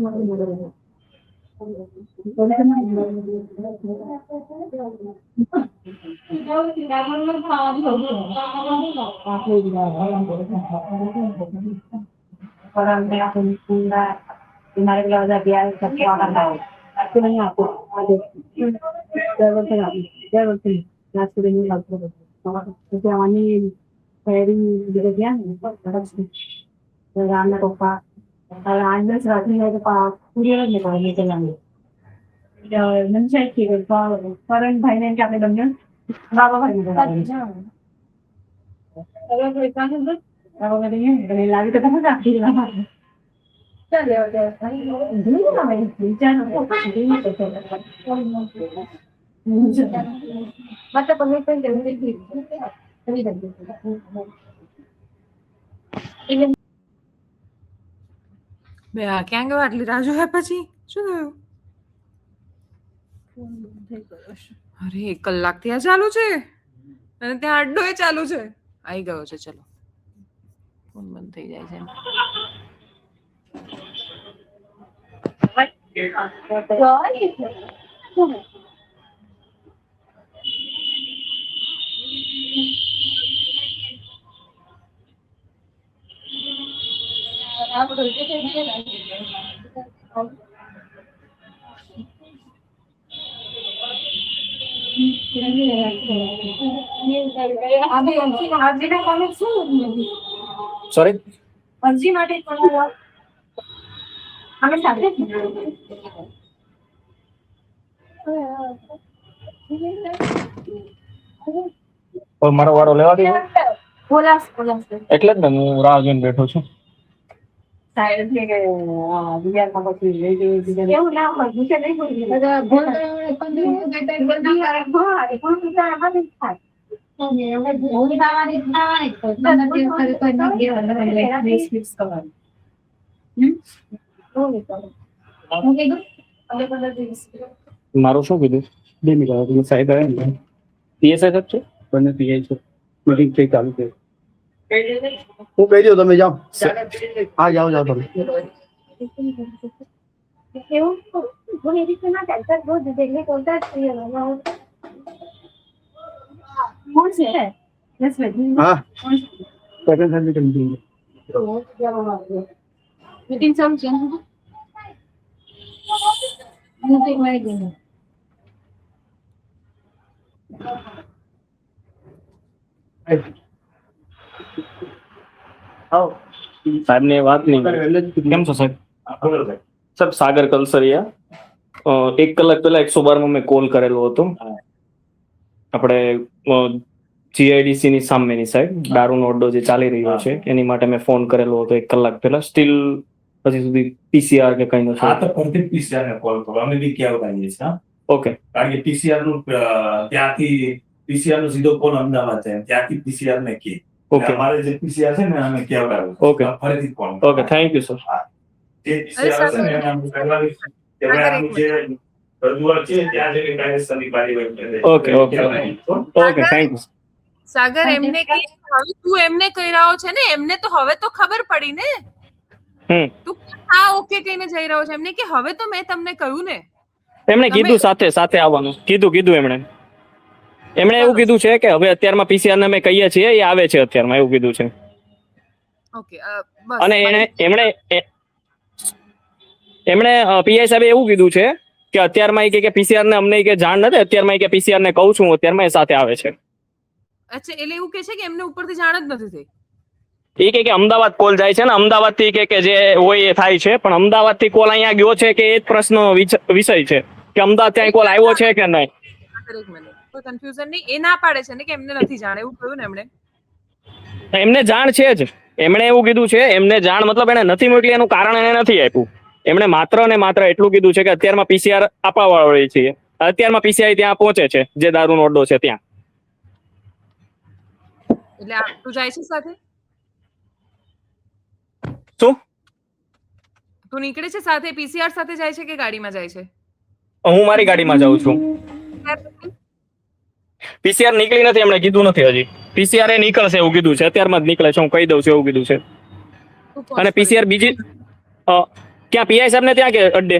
રામના પપ્પા આનંદ રાત્રિ કરણભાઈ ને આપણે બંને બાબાભાઈ લાવી તો કશું રાખી બે આ ક્યાં ગયો આટલી રાહ જોયા પછી શું થયું અરે 1 કલાકથી આ ચાલુ છે અને ત્યાં અડ્ડો એ ચાલુ છે આવી ગયો છે ચલો ફોન બંધ થઈ જાય છે સોરી અરજી માટે અમે સાથે મારો વારો લેવા દે બોલાસ એટલે જ ને હું રાહ જોઈને બેઠો છું સાઈડ થી કે બિહારમાં પછી એવું ના હોય નીચે નહીં બોલી ભૂલ મારું શું કીધું 2 મિનિટ સાહેબ આવ્યા ને પીએસઆઈ સાહેબ છે બંને પીઆઈ છે મીટિંગ થઈ ચાલુ છે હું કહી દઉં તમે જાઓ હા જાઓ જાઓ તમે એવું હું એવી રીતે ના ચાલતા બહુ એટલે કોલતા જ છીએ કોણ છે યસ ભાઈ હા સેકન્ડ સાઈડ મીટિંગ મીટિંગ ચાલુ છે મીટિંગ માં ગઈ સાહેબ ને વાત નહીં કેમ છો સાહેબ સાહેબ સાગર કલસરિયા 1 કલાક પહેલા 112 માં મેં કોલ કરેલો હતો આપણે જીઆઈડીસી ની સામેની સાઈડ દારૂનો અડ્ડો જે ચાલી રહ્યો છે એની માટે મેં ફોન કરેલો હતો 1 કલાક પહેલા સ્ટીલ હજી સુધી પીસીઆર કે કઈ નથી હા તો પરથી પીસીઆર ને કોલ કરો અમે બી ક્યાં આવીએ છીએ ઓકે કારણ કે પીસીઆર નું ત્યાંથી પીસીઆર નો સીધો કોલ અમદાવાદ છે ત્યાંથી પીસીઆર ને કે ઓકે અમારે જે પીસીઆર છે ને અમે ક્યાં આવ્યું ઓકે ફરીથી call okay thank you sir જે પીસીઆર છે ને એને અમે પહેલાની જે રજૂઆત છે ત્યાં જઈને કાયદેસરની કાર્યવાહી okay okay okay thank you Sagar એમને કે હવે તું એમને કહી રહ્યો છે ને એમને તો હવે તો ખબર પડી ને તું હા ઓકે કહીને જઈ રહ્યો છે એમને કે હવે તો મેં તમને કહ્યું ને એમણે કીધું સાથે સાથે આવવાનું કીધું એમણે એવું કીધું છે કે હવે અત્યારમાં પીસીઆર ને અમે કહીએ છીએ એ આવે છે અત્યારમાં એવું કીધું છે ઓકે અને એમણે એમણે પીઆઈ સાહેબે એવું કીધું છે કે અત્યારમાં કે પીસીઆર ને અમને કે જાણ નથી, અત્યારમાં કે પીસીઆર ને કહું છું, અત્યારમાં એ સાથે આવે છે. અચ્છા, એટલે એવું કે છે કે એમને ઉપરથી જાણ જ નથી થઈ. એ કે અમદાવાદ કોલ જાય છે ને, અમદાવાદ થી કે જે હોય એ થાય છે, પણ અમદાવાદ થી કોલ અહીંયા ગયો છે કે એ જ પ્રશ્ન વિષય છે કે અમદાવાદ ત્યાં કોલ આવ્યો છે કે નહીં. એક મિનિટ, કોઈ કન્ફ્યુઝન નહીં. એ ના પાડે છે ને કે એમને નથી જાણ, એવું કહ્યું ને એમણે. એમને જાણ છે જ, એમણે એવું કીધું છે. એમને જાણ મતલબ એને નથી મોકલી એનું કારણ એને નથી આપ્યું. એમણે માત્ર ને માત્ર એટલું કીધું છે કે અત્યારમાં પીસીઆર આપવા વાળી છીએ, અત્યારમાં પીસીઆઈ ત્યાં પહોંચે છે જે દારૂનો અડ્ડો છે ત્યાં. એટલે તું જાય છે સાથે? શું તું નીકળે છે સાથે? પીસીઆર સાથે જાય છે કે ગાડીમાં જાય છે? હું મારી ગાડીમાં જાઉં છું. પીસીઆર નીકળી નથી, એમણે કીધું નથી હજી. પીસીઆર એ નીકળશે એવું કીધું છે, અત્યારમાં જ નીકળે છે, હું કહી દઉં છું એવું કીધું છે. અને પીસીઆર બીજી ક્યાં પીઆઈ સાહેબ ને ત્યાં કે અડ્ડે?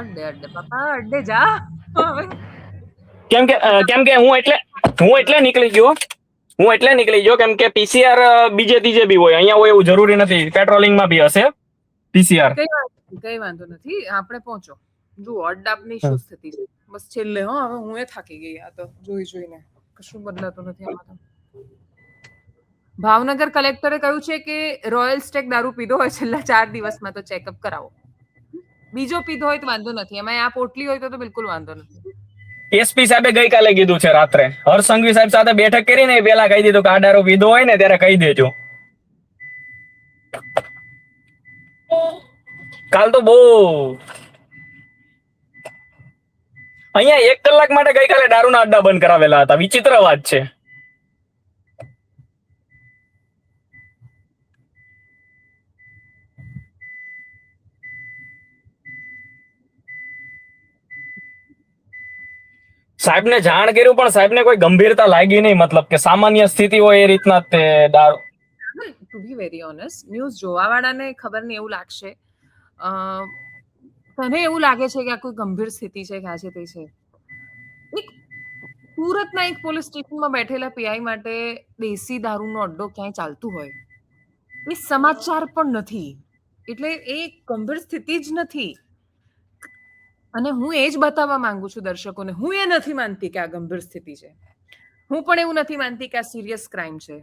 અડ્ડે બાપા, અડ્ડે જા. કેમ કે હું એટલે નીકળી ગયો કેમ કે પીસીઆર બીજે ત્રીજે બી હોય, અહીંયા હોય એવું જરૂરી નથી, પેટ્રોલિંગમાં બી હશે પીસીઆર. કઈ વાંધો નથી, આપણે પહોંચો. જુઓ અડ્ડાપની શું સ્થિતિ છે બસ છેલ્લે. હવે હું એ થાકી ગઈ આ તો જોઈને, કશું બદલાતું નથી આમાં તો. ભાવનગર કલેક્ટરે કહ્યું છે કે રોયલ સ્ટેક દારૂ પીધો હોય છેલ્લા 4 દિવસમાં તો ચેકઅપ કરાવો. બીજો પીધો હોય તો વાંધો નથી, એમાં આ પોટલી હોય તો બિલકુલ વાંધો નથી. એસપી સાહેબે ગઈકાલે કીધું છે રાત્રે, હર્ષ સંઘવી સાહેબ સાથે બેઠક કરીને પેલા કહી દીધું કે આ દારૂ પીધો હોય ને ત્યારે કહી દેજો. કાલ તો બહુ અહીંયા 1 કલાક માટે ગઈકાલે દારૂના અડ્ડા બંધ કરાવેલા હતા. વિચિત્ર વાત છે. સાહેબને જાણ કર્યું પણ સાહેબને કોઈ ગંભીરતા લાગી નહીં, મતલબ કે સામાન્ય સ્થિતિ હોય એ રીતના તે દારૂ. To be very honest, news જોવાવાળાને ખબર નહીં એવું લાગશે. તને એવું લાગે છે કે આ કોઈ ગંભીર સ્થિતિ છે કે આ છે તે છે? એક સુરતના એક પોલીસ સ્ટેશનમાં બેઠેલા પીઆઈ માટે દેશી દારૂનો અડ્ડો ક્યાંય ચાલતું હોય એ સમાચાર પણ નથી, એટલે એ ગંભીર સ્થિતિ જ નથી. અને હું એ જ બતાવવા માંગુ છું દર્શકોને. હું એ નથી માનતી કે આ ગંભીર સ્થિતિ છે, હું પણ એવું નથી માનતી કે આ સિરિયસ ક્રાઇમ છે.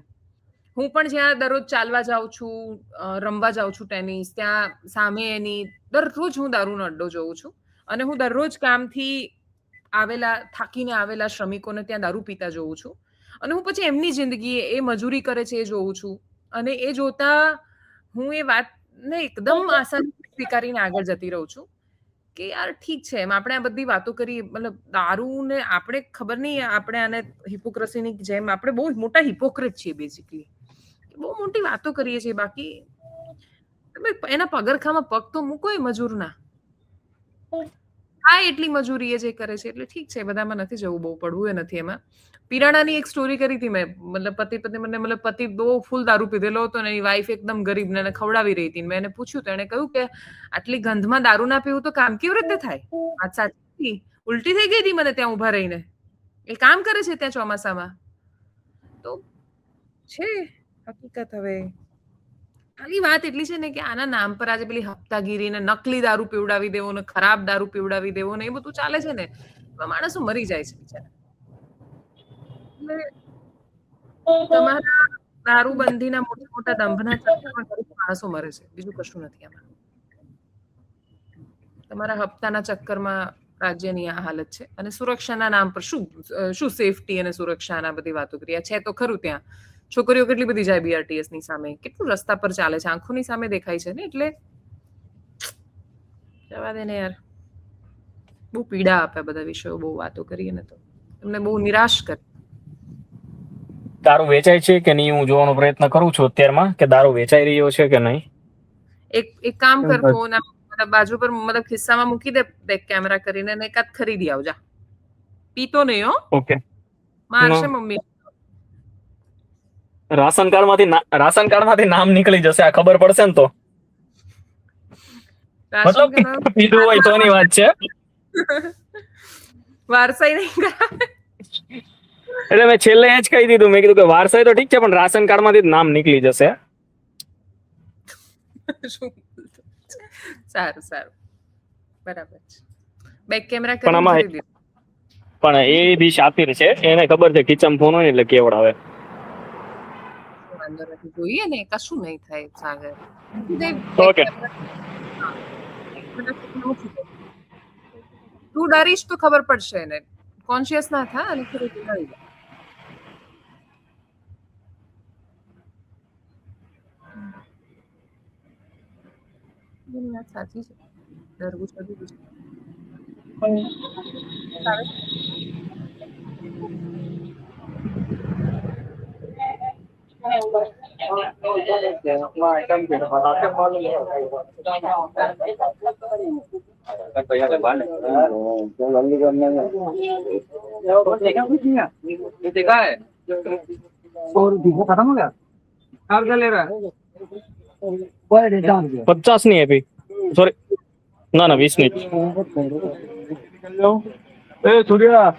હું પણ જ્યાં દરરોજ ચાલવા જાઉં છું, રમવા જાઉં છું ટેનિસ, ત્યાં સામે એની દરરોજ હું દારૂનો અડ્ડો જોઉં છું. અને હું દરરોજ કામથી થાકીને આવેલા શ્રમિકોને ત્યાં દારૂ પીતા જોઉં છું. અને હું પછી એમની જિંદગી, એ મજૂરી કરે છે એ જોઉં છું. અને એ જોતા હું એ વાતને એકદમ આસાનીથી સ્વીકારીને આગળ જતી રહું છું કે યાર ઠીક છે, એમ આપણે આ બધી વાતો કરી, મતલબ દારૂને આપણે ખબર નહીં, આપણે આને હિપોક્રેસીની જેમ આપણે બહુ મોટા હિપોક્રેટ છીએ બેઝિકલી, બહુ મોટી વાતો કરીએ છીએ. બાકી એના પગરખામાં પગ તો મૂકો એ મજૂરના. હા, એટલી મજૂરી એ જે કરે છે એટલે ઠીક છે, બધામાં નથી જવું, બહુ પડવું એ નથી એમાં. પિરાણાની એક સ્ટોરી કરી હતી મેં, મતલબ પતિ બહુ ફૂલ દારૂ પીધેલો હતો ને એની વાઈફ એકદમ ગરીબ ને ખવડાવી રહી હતી. મેં એને પૂછ્યું તો એને કહ્યું કે આટલી ગંધમાં દારૂ ના પીવું તો કામ કેવી રીતે થાય? વાત સાચી, ઉલટી થઈ ગઈ હતી મને ત્યાં ઉભા રહીને. એ કામ કરે છે ત્યાં ચોમાસામાં. તો છે હકીકત. હવે ખાલી વાત એટલી છે ને કે આના નામ પર આજે પેલી હપ્તાગીરી ને નકલી દારૂ પીવડાવી દેવો ને ખરાબ દારૂ પીવડાવી દેવો ને એ બધું ચાલે છે ને, માણસો મરી જાય છે બિચારા. તમારા દારૂબંધીના મોટા મોટા દંભના ચક્કરમાં માણસો મરે છે, બીજું કશું નથી આમાં. તમારા હપ્તાના ચક્કરમાં રાજ્યની આ હાલત છે. અને સુરક્ષાના નામ પર શું સેફટી અને સુરક્ષાના બધી વાતો કરી છે તો ખરું. ત્યાં છોકરીઓ કેટલી બધી જાય બીઆરટીએસ ની સામે, કેટલું રસ્તા પર ચાલે છે, આંખોની સામે દેખાય છે ને. એટલે જવા દે ને યાર, બહુ પીડા આપે બધા વિષયો, બહુ વાતો કરીએ ને તો તમને બહુ નિરાશ કરે. દારૂ વેચાય છે કે નહીં હું જોવાનો પ્રયત્ન કરું છું અત્યારમાં, કે દારૂ વેચાઈ રહ્યો છે કે નહીં. એક કામ કર, ફોન બાજુ પર મતલબ ખિસ્સામાં મૂકી દે બેક કેમેરા કરીને, અને એકાદ ખરીદી આવજા. પીતો નહીં હો. ઓકે. મારશે મમ્મી. રાશન કાર્ડ માંથી નામ નીકળી જશે, આ ખબર પડશે ને તો. મતલબ પીધું હોય તોની વાત છે. વારસાઈ નહીં કરાવે. એટલે મેં છેલ્લે એ જ કહી દીધું, મેં કીધું કે વારસાઈ તો ઠીક છે પણ રાશન કાર્ડ માંથી નામ નીકળી જશે. સારું સારું. બરાબર છે. બેક કેમેરા પણ કરીને આમાં કરી દીધું. પણ એ બી શાતિર છે, એને ખબર છે ખીચામાં ફોન હોય ને એટલે કેવડાવે. વાંધો નથી, જોઈએ ને, કશું નહીં થાય સાગર. ઓકે. તું ડરીશ તો ખબર પડશે એને. કોન્શિયસ ના થા અને ફરી બોલાવી લે. એની વાત સાચી છે, ડરવું જરૂરી છે. खत्म हो गया आप क्या ले रहा है 50 ની આપી, સોરી, ના ના 20 ની. એ સૂર્યા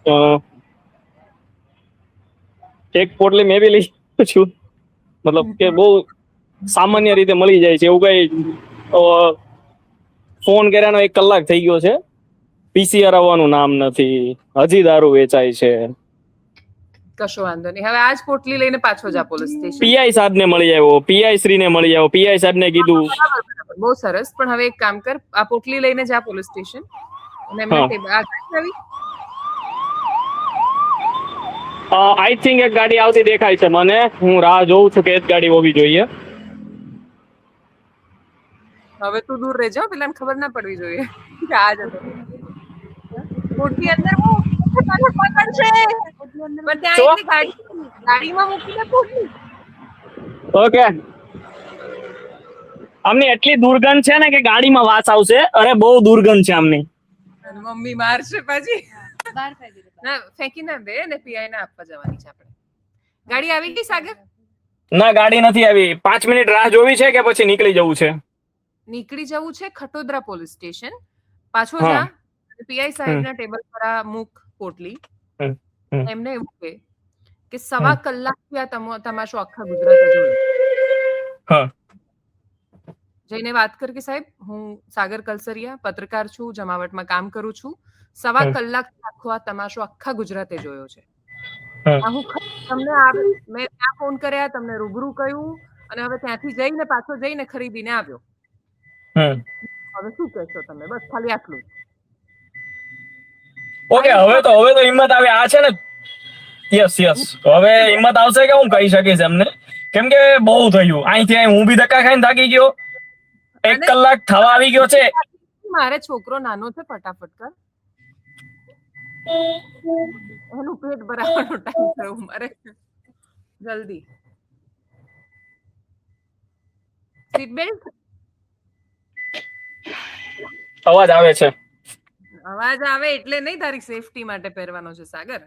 અ, એક પોટલી મેં બી લઈ છું, મતલબ કે બહુ સામાન્ય રીતે મળી જાય છે એવું કઈ. ફોન કર્યાનો 1 કલાક થઈ ગયો છે, પીસીઆર આવવાનું નામ નથી, હજી દારૂ વેચાય છે. કશો વાંધો નહીં, હવે આજ પોટલી લઈને પાછો જા પોલીસ સ્ટેશન. પીઆઈ સાહેબ ને મળી આવ્યો, પીઆઈ શ્રી ને મળી આવ્યો, પીઆઈ સાહેબ ને કીધું. બરાબર, બહુ સરસ. પણ હવે એક કામ કર, આ પોટલી લઈને જા પોલીસ સ્ટેશન અને એમને હા. ટેબલ આ ગાડી આવી. આઈ થિંક એક ગાડી આવતી દેખાય છે મને, હું રાહ જોઉં છું કે એક ગાડી હોવી જોઈએ. હવે તું દૂર રહેજો, પેલાને ખબર ના પડવી જોઈએ કે આ જતો. પોટલી અંદર મૂક, તને પકડશે. પણ ત્યાં શું? એટલી ગાડીમાં મૂકીને પોટલી. ઓકે. આમની એટલી દુર્ગંધ છે ને કે ગાડીમાં વાસ આવશે. અરે બહુ દુર્ગંધ છે આમની. અને મમ્મી મારશે પાછી. ના ફેંકી ના દે ને, પીઆઈ ને આપવા જવાની છે આપણે. ગાડી આવી ગઈ સાગર? ના, ગાડી નથી આવી. 5 મિનિટ રાહ જોવી છે કે પછી નીકળી જવું છે? નીકળી જવું છે ખટોદરા પોલીસ સ્ટેશન. પાછો હા. જા, પીઆઈ સાહેબના ટેબલ પર આ મૂક પોટલી. હમ. એમને એવું કહે કે 1.25 કલાકથી આ તમાશો આખા ગુજરાતે જોયો. હા. જઈને વાત કર કે સાહેબ, હું સાગર કલસરિયા પત્રકાર છું, જમાવટમાં કામ કરું છું. 1.25 કલાક આખો આ તમાશો આખા ગુજરાતે જોયો છે. હું તમને મેં ત્યાં ફોન કર્યા, તમને રૂબરૂ કહ્યું અને હવે ત્યાંથી જઈને પાછો જઈને ખરીદીને આવ્યો. હવે શું કહેશો તમે? બસ ખાલી આટલું જ. ઓકે, હવે તો હિંમત આવે. આ છે ને, યસ હવે હિંમત આવશે કે હું કહી શકીશ એમને, કેમ કે બહુ થયું. અહીંથી અહીં હું બી ધક્કા ખાઈને થાકી ગયો. 1 કલાક થવા આવી ગયો છે. મારે છોકરો નાનો છે, ફટાફટ કર. એનું પેટ ભરાવાનો ટાઈમ થયો મારે. જલ્દી સીટ બેલ્ટ. અવાજ આવે છે. અવાજ આવે એટલે નહીં, તારી સેફટી માટે પહેરવાનો છે સાગર.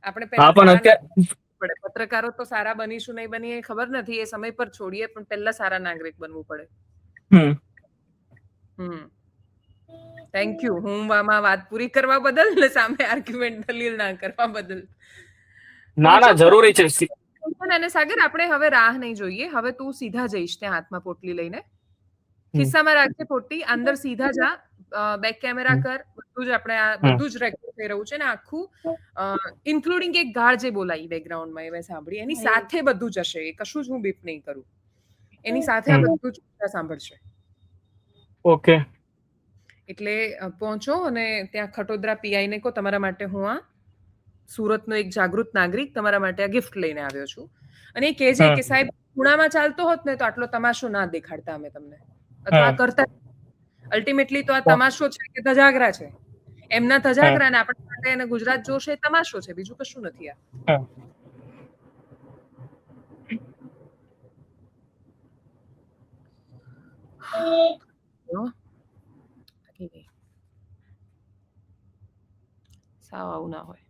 આપણે હા, પણ પહેલા અત્યારે પત્રકારો તો સારા બનીશું નહીં બનીએ ખબર નથી, એ સમય પર છોડીએ, પણ પહેલા સારા નાગરિક બનવું પડે. Thank you. હું આમાં વાત પૂરી કરવા બદલ ને સામે આર્ગ્યુમેન્ટ દલીલ ના કરવા બદલ. ના, જરૂરી છે. અને સાગર, આપણે હવે રાહ નહીં જોઈએ. હવે તું સીધા જઈશ ત્યાં હાથમાં પોટલી લઈને. ખિસ્સામાં રાખજે પોટલી, અંદર સીધા જા, બેક કેમેરા કર. બધું જ આપણે આ બધું જ રેકોર્ડ થઈ રહ્યું છે ને આખું, ઇન્ક્લુડિંગ એક ગાળ જે બોલાઈ બેકગ્રાઉન્ડમાં એ મેં સાંભળી, એની સાથે બધું જશે. એ કશું જ હું બીપ નહીં કરું. એની સાથે આ બધું જ સાંભળશે. ઓકે. એટલે પહોંચો અને ત્યાં ખટોદરા પીઆઈ ને કહો, તમારા માટે હું આ સુરતનો એક જાગૃત નાગરિક તમારા માટે આ ગિફ્ટ લઈને આવ્યો છું. અને એ કહેજે કે સાહેબ, ખૂણામાં ચાલતો હોત ને તો આટલો તમાશો ના દેખાડતા અમે તમને, અથવા આ કરતા. અલ્ટિમેટલી તો આ તમાશો છે કે ધજાગરા છે. એમના ધજાગરા ને આપણા માટે અને ગુજરાત જોશે એ તમાશો છે, બીજું કશું નથી. આ સાવ આવું ના હોય.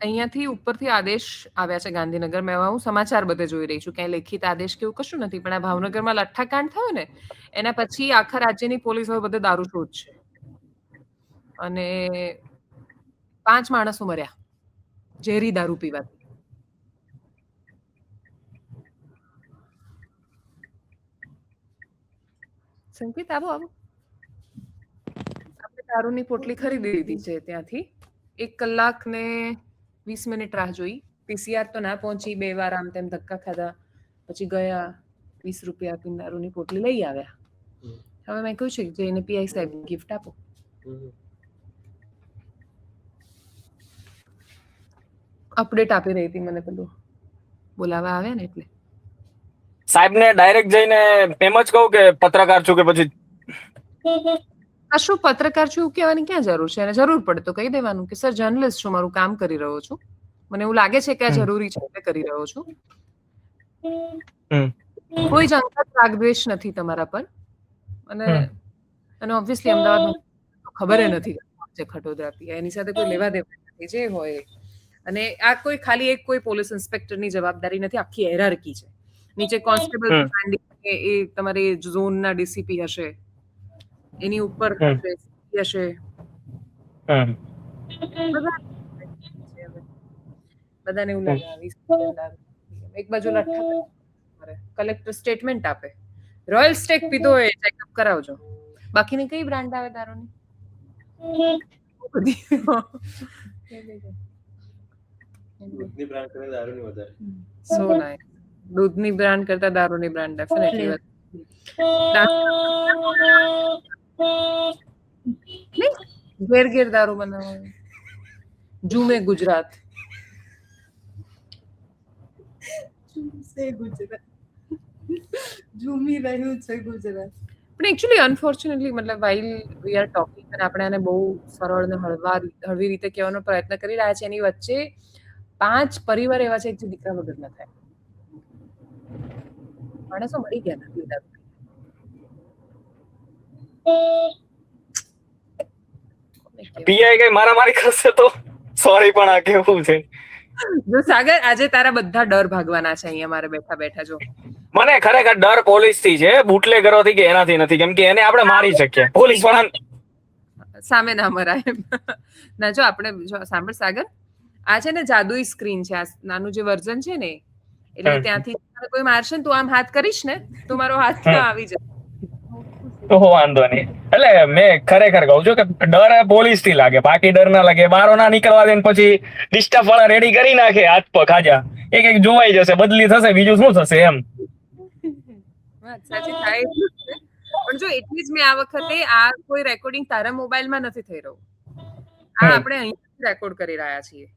અહીંયાથી ઉપરથી આદેશ આવ્યા છે ગાંધીનગરમાં. એવા હું સમાચાર બધે જોઈ રહી છું. ક્યાંય લેખિત આદેશ કે એવું કશું નથી. પણ આ ભાવનગરમાં લઠ્ઠાકાંડ થયો ને એના પછી આખા રાજ્યની પોલીસ હવે બધે દારૂ શોધશે. અને 5 માણસો મર્યા ઝેરી દારૂ પીવાથી. સંકેત આવો આવો. આપણે દારૂની પોટલી ખરીદી લીધી છે ત્યાંથી. 1 કલાક ને 20 મિનિટ રાહ જોઈ. પીસીઆર તો ના પહોંચી. 2 વાર આમ તેમ ધક્કા ખાધા. પછી ગયા 20 રૂપિયા આપીને દારૂની પોટલી લઈ આવ્યા. હવે મેં કહ્યું છે કે જઈને પીઆઈ સાહેબ ગિફ્ટ આપો. અપડેટ આપી રહી હતી મને પેલું બોલાવા આવ્યા ને એટલે. સાહેબને ડાયરેક્ટ જઈને એમ જ કહું કે પત્રકાર છું કે પછી શું પત્રકાર છું એવું કહેવાની ક્યાં જરૂર છે? અને જરૂર પડે તો કહી દેવાનું કે સર જર્નલિસ્ટ છું, મારું કામ કરી રહ્યો છું, મને એવું લાગે છે કે આ જરૂરી છે એટલે કરી રહ્યો છું. કોઈ જ અંગત રાગદ્વેષ નથી તમારા પર. અને ઓબ્વિયસલી અમદાવાદ ખબર નથી છે ખટોદરા પીઆઈ, એની સાથે કોઈ લેવા દેવા નથી જે હોય. અને આ કોઈ ખાલી એક કોઈ પોલીસ ઇન્સ્પેક્ટરની જવાબદારી નથી, આખી હેરાર્કી છે. નીચે કોન્સ્ટેબલ એ તમારે ઝોનના ડીસીપી હશે, એની ઉપર હશે. બધાને એવું લાગે એક બાજુ લઠ્ઠા કલેક્ટર સ્ટેટમેન્ટ આપે, રોયલ સ્ટેક પીધો હોય ચેકઅપ કરાવજો. બાકીની કઈ બ્રાન્ડ આવે દારૂની? દૂધની બ્રાન્ડ કરતા દારૂની વધારે. સો નાઇસ. દૂધની બ્રાન્ડ કરતા દારૂની બ્રાન્ડ ડેફિનેટલી. ઘેર ઘેર દારૂ બનાવવાનું. ઝૂમે ગુજરાત. ઝૂમી રહ્યું છે ગુજરાત. પણ એકચ્યુઅલી અનફોર્ચ્યુનેટલી મતલબ વાઇલ વી આર ટોકિંગ અને આપણે આને બહુ સરળ ને હળવી રીતે કહેવાનો પ્રયત્ન કરી રહ્યા છે, એની વચ્ચે 5 પરિવાર એવા છે જે દીકરા વગર ન થાય. માણસો મળી ગયા નથી. પીઆઈ કઈ મારામારી કરશે તો સોરી પણ આ કેવું છે. જો સાગર આજે તારા બધા ડર ભાગવાના છે અહીંયા મારે બેઠા બેઠા. જો મને ખરેખર ડર પોલીસ થી છે, બુટલેગરોથી કે એનાથી નથી, કેમ કે એને આપણે મારી શકીએ. પોલીસ વાળા સામે ના મરાય. ના જો આપણે સાંભળ સાગર, આ છે ને જાદુઈ સ્ક્રીન છે, આ નાનું જે વર્ઝન છે ને, એટલે ત્યાંથી કોઈ મારશે ને તું આમ હાથ કરીશ ને તો મારો હાથ આવી જશે. તો વાંધો નહીં. એટલે મેં ખરેખર કહું છું કે ડર પોલીસ થી લાગે, બાકી ડર ના લાગે. બારો ના નીકળવા દે પછી ડિસ્ટર્બ વાળા રેડી કરી નાખે હાથ પગ ખાજા, એક એક જોવાઈ જશે, બદલી થશે, બીજું શું થશે એમ. સાચી થાય એટલું જ છે. પણ જો એટલી જ મેં આ વખતે આ કોઈ રેકોર્ડિંગ તારા મોબાઈલમાં નથી થઈ રહ્યું, આ આપણે અહીંયા રેકોર્ડ કરી રહ્યા છીએ.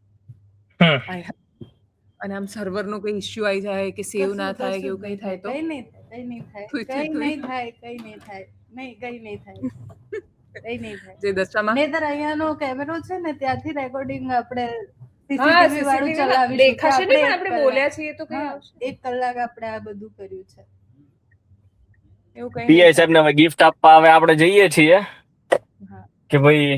અને આમ સર્વર નો કોઈ ઇશ્યુ આવી જાય કે સેવ ના થાય કે એવું કઈ થાય તો કઈ નહીં થાય. જે દશામાં નહીતર અહીંયાનો કેમેરો છે ને ત્યાંથી રેકોર્ડિંગ આપણે સીસીટીવી વાળું ચલાવીશું. દેખાશે ને આપણે બોલ્યા છીએ તો કઈ 1 કલાક આપણે આ બધું કર્યું છે. એવું કઈ પીઆઈ સાહેબ ને હવે ગિફ્ટ આપવા હવે આપણે જઈએ છીએ કે ભાઈ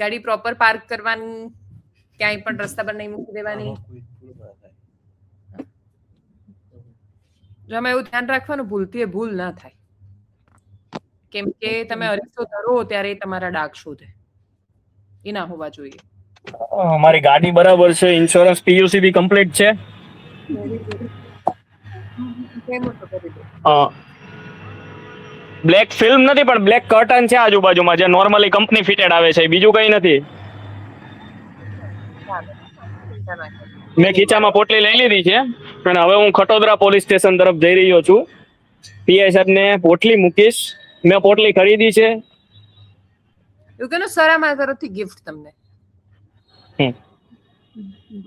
ગાડી પ્રોપર પાર્ક કરવાની, ક્યાંય પણ રસ્તા પર નહીં મૂકી દેવાની. જો એવું ધ્યાન રાખવાનું, ભૂલથી એ ભૂલ ના થાય, કેમ કે તમે અરીસો ધરો ત્યારે તમારા ડાઘ શોધે, એ ના હોવા જોઈએ. મારી ગાડી બરાબર છે, ઇન્સ્યોરન્સ પીયુસી બી કમ્પ્લીટ છે. બ્લેક ફિલ્મ નથી પણ બ્લેક કર્ટન છે આજુબાજુમાં, જે નોર્મલી કંપની ફિટેડ આવે છે, બીજું કઈ નથી. મેં ખીચામાં પોટલી લઈ લીધી છે અને હવે હું ખટોદરા પોલીસ સ્ટેશન તરફ જઈ રહ્યો છું. પીઆઈ સાહેબ ને પોટલી મૂકીશ. મેં પોટલી ખરીદી છે. એવું કે સર મારા તરફથી ગિફ્ટ તમને.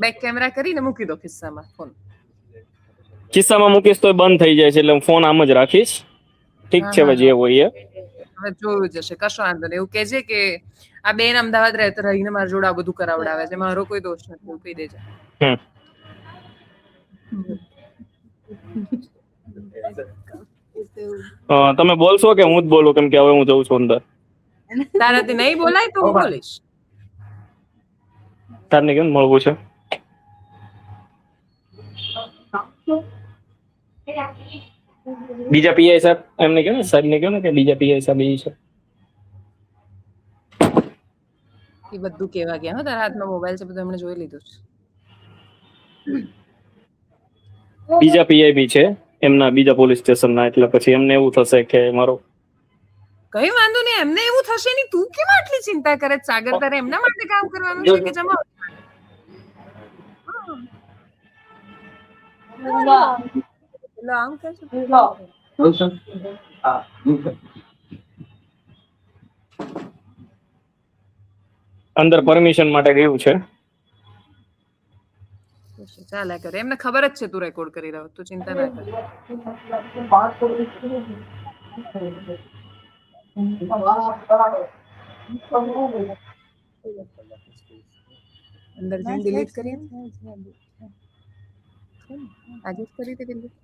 બેક કેમેરા કરીને મૂકી દો ખિસ્સામાં. ફોન ખિસ્સામાં મૂકીશ તો બંધ થઈ જાય છે, એટલે હું ફોન આમ જ રાખીશ. ઠીક છે, હવે જે હોય એ હવે જોયું જશે, કશો વાંધો નહીં. એવું કહેજે કે આ બેન અમદાવાદ રહેતા રહીને મારા જોડે આ બધું કરાવડાવે છે, મારો કોઈ દોષ નથી, એવું કહી દેજે. તમે બોલશો કે હું જ બોલું? કેમ કે હવે હું જઉં છું અંદર. તારાથી નહીં બોલાય તો હું બોલીશ. તારને કેમ મળવું છે? બીજા પીઆઈ સાહેબ એમને કહો ને, સાહેબ ને કહો ને કે બીજા પીઆઈ સાહેબ એ છે. એ બધું કેવા ગયા હો, તારા હાથમાં મોબાઈલ છે બધું એમણે જોઈ લીધું છે. બીજા પીઆઈ બી છે એમના બીજા પોલીસ સ્ટેશનના, એટલે પછી એમને એવું થશે કે મારો કઈ વાંધો નહીં, એમને એવું થશે નહીં. તું કેમ આટલી ચિંતા કરે છે સાગર? તારે એમના માટે કામ કરવાનું છે કે જમા? એટલે આમ કહે છે અંદર પરમિશન માટે ગયું છે. ચાલ્યા કરે, એમને ખબર જ છે તું રેકોર્ડ કરી રહ્યો, તું ચિંતા ના કર. અંદર જઈને ડિલીટ કરી આજે જ કરી હતી delete?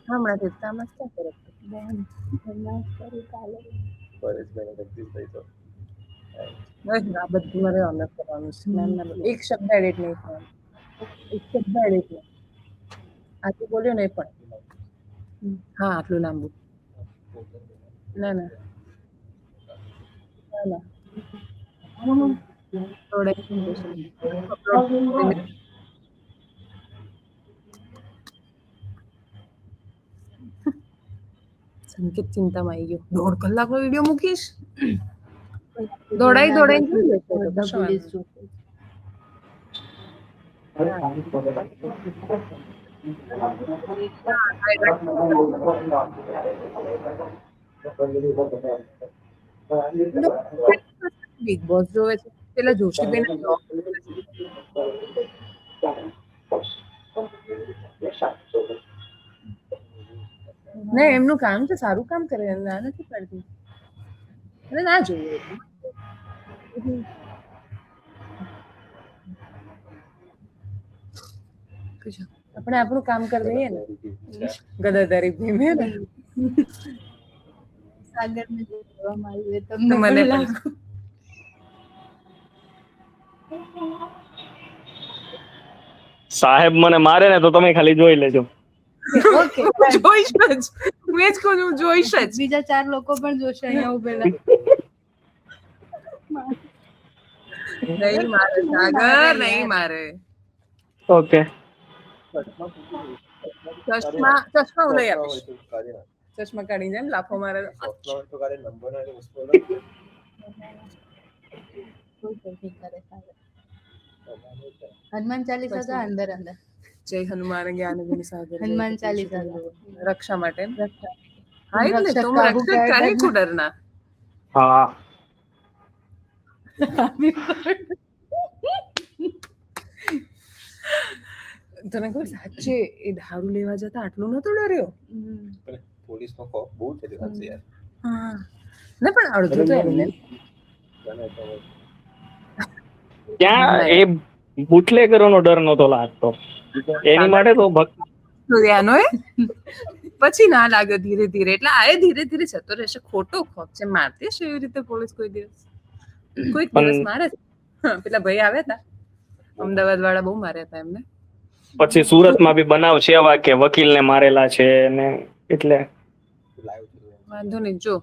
હમણાં થી કામ જ ક્યાં કરે? બસ આ બધું મારે અલગ કરવાનું છે. એક શબ્દ એડિટ નહીં કરવાનો, એક શબ્દ એડિટ નહીં. આજે બોલ્યો નહીં પણ હા આટલું લાંબુ ના ના ના ના થોડે સંકેત ચિંતામાં આવી ગયો. 1.5 કલાકનો વિડીયો મૂકીશ? દોડાઈ બિગ બોસ જોવે છે પેલા જોશીબેન. ને એમનું કામ તો સારું કામ કરે, ના નથી પડતી. અરે ના જોઈએ આપણે આપણું કામ કરી લઈએ ને. ગદાદારી ભીમે ને સાગર ને જોવામાં આવ્યું તો તમને મને મને પણ સાહેબ મને મારે ને તો તમે ખાલી જોઈ લેજો. ઓકે જોઈશ જ, હું એ જ કહું છું, જોઈશ જ. બીજા 4 લોકો પણ જોશે અહીંયા ઉભેલા. નહીં મારે સાગર, નહીં મારે. ઓકે ચશ્મા હું લઈ આપીશ. ચશ્મા કાઢી જાય લાફો મારે. હનુમાન ચાલીસા તો અંદર અંદર જય હનુમાન જ્ઞાન ગુણ સાગર. હનુમાન ચાલીસા રક્ષા માટે હા એટલે तुम रक्षक काहे को डरना. હા તને ખબર સાચે એ દારૂ લેવા જતા આટલું નતો ડર્યો. પોલીસનો ખોફ બહુ છે યાર. હા ને પણ અડધું તો એમને ત્યાં એ બુટલેગરોનો ડર નતો લાગતો એની માટે તો સૂર્યાનો એ પછી ના લાગે ધીરે ધીરે. એટલે આ ધીરે ધીરે જતો રહેશે. ખોટો ખોફ છે, મારતી છે એવી રીતે પોલીસ કોઈ દિવસ મારે છે. પેલા ભાઈ આવ્યા હતા અમદાવાદ વાળા, બહુ માર્યા હતા એમને. પછી સુરતમાં બી બનાવ છે એવા કે વકીલને મારેલા છે ને, એટલે વાંધો નહીં જો.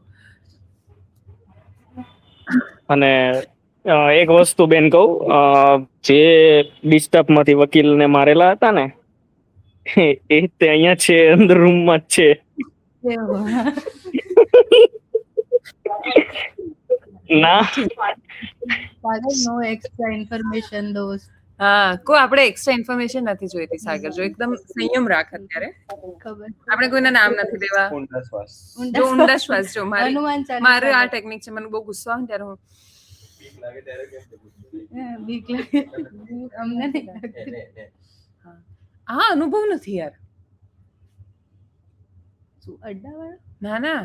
અને એક વસ્તુ બેન કહું, જે ડિસ્ટર્બ માંથી વકીલને મારેલા હતા ને એ તે અહીંયા છે, અંદર રૂમમાં જ છે. ના નો એક્સ્ટ્રા ઇન્ફોર્મેશન દોસ્ત. હા કોઈ આપણે એક્સ્ટ્રા ઇન્ફોર્મેશન નથી જોઈતી સાગર. જો એકદમ સંયમ રાખ અત્યારે. ખબર આપણે કોઈના નામ નથી લેવા. ઊંડા શ્વાસ. જો ઊંડા શ્વાસ. જો હનુમાન ચાલીસા મારે આ ટેકનિક છે. મને બહુ ગુસ્સો આવે ને ત્યારે હું બીક લાગે ત્યારે કેમ થતું? બીક લાગે અમને નહીં લાગતી. હા અનુભવ નથી યાર. શું અડ્ડાવાળા? ના ના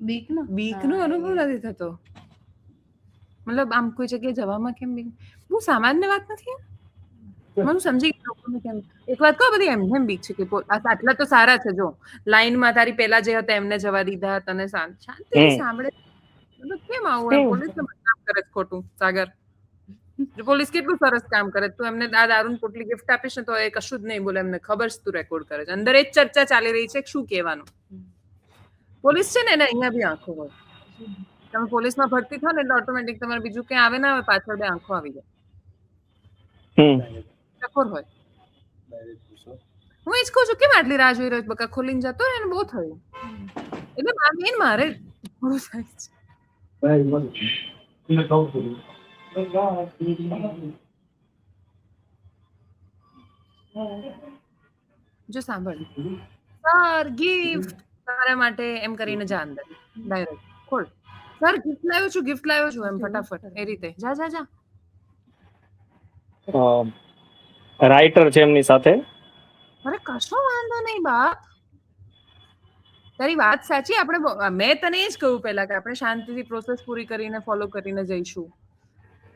બીકનું? બીકનો અનુભવ નથી થતો. મતલબ આમ કોઈ જગ્યાએ જવામાં કેમ બીક? બહુ સામાન્ય વાત નથી યાર. મને સમજી ગઈ લોકોને કેમ. એક વાત કહો, બધી એમને બીક છે કે આટલા તો સારા છે. જો લાઈનમાં તારી પેલા જે હતા એમને જવા દીધા, તને શાંતિ સાંભળે. મતલબ કેમ આવું પોલીસને બદનામ કરવા કરે છે ખોટું સાગર? જો પોલીસ કેટલું સરસ કામ કરે, તું એમને દારૂની પોટલી ગિફ્ટ આપીશ ને તો એ કશું જ નહીં બોલે, એમને ખબર છે તું રેકોર્ડ કરે છે. અંદર એ જ ચર્ચા ચાલી રહી છે કે શું કહેવાનું. પોલીસ છે ને એને અહીંયા બી આંખો હોય. તમે પોલીસમાં ભરતી થાવ ને એટલે ઓટોમેટિક તમારે બીજું કંઈ આવે ના આવે, પાછળ બે આંખો આવી જાય. ટકોર હોય. હું એ જ કહું છું કેમ આટલી રાહ જોઈ રહ્યો છે, બકા ખોલીને જતો રહે ને બહુ થયું. એટલે મારે થોડું થાય છે. જો સાંભળ, સર ગિફ્ટ તારા માટે એમ કરીને જા અંદર ડાયરેક્ટ ખોલ. સર ગિફ્ટ લાવ્યો છું એમ ફટાફટ એ રીતે જા જા જા. રાઇટર છે એમની સાથે. અરે કશો વાંધો નહીં બાપ, તારી વાત સાચી. મેં તને એ જ કહ્યું પહેલા કે આપણે શાંતિથી પ્રોસેસ પૂરી કરીને ફોલો કરીને જઈશું,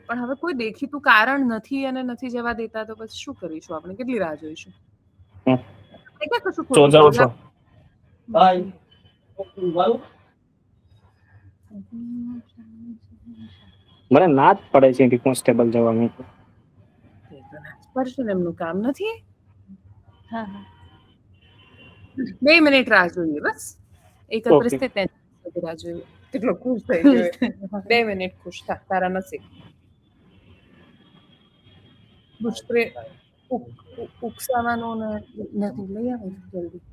પણ હવે કોઈ દેખીતું કારણ નથી અને નથી જવા દેતા તો પછી શું કરીશું આપણે? કેટલી રાહ જોઈશું? મને ના જ પડે છે કે કોન્સ્ટેબલ જવાનું. પડશે ને, એમનું કામ નથી. 2 મિનિટ રાહ જોઈએ બસ. એક જ પરિસ્થિતિ રાહ જોઈએ. કેટલો ખુશ થઈ ગયો. 2 મિનિટ ખુશ થા, તારા નસીબ. સ્પ્રે ઉકસાવાનો નથી, લઈ આવે જલ્દી.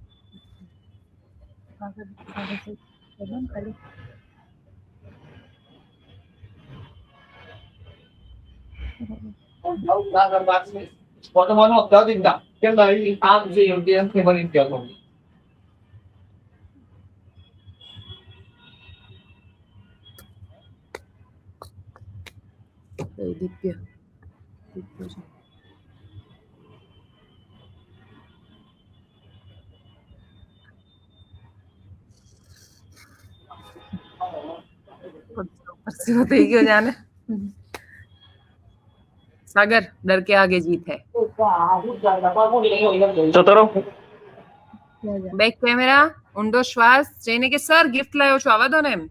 દિવ્ય થઈ ગયો જાને. सागर डर के आगे जीत है. तो तरो बैक कैमरा, ઊંડો શ્વાસ જઈને કે સર ગિફ્ટ લાવ્યો છું, આવા દો ને એમ.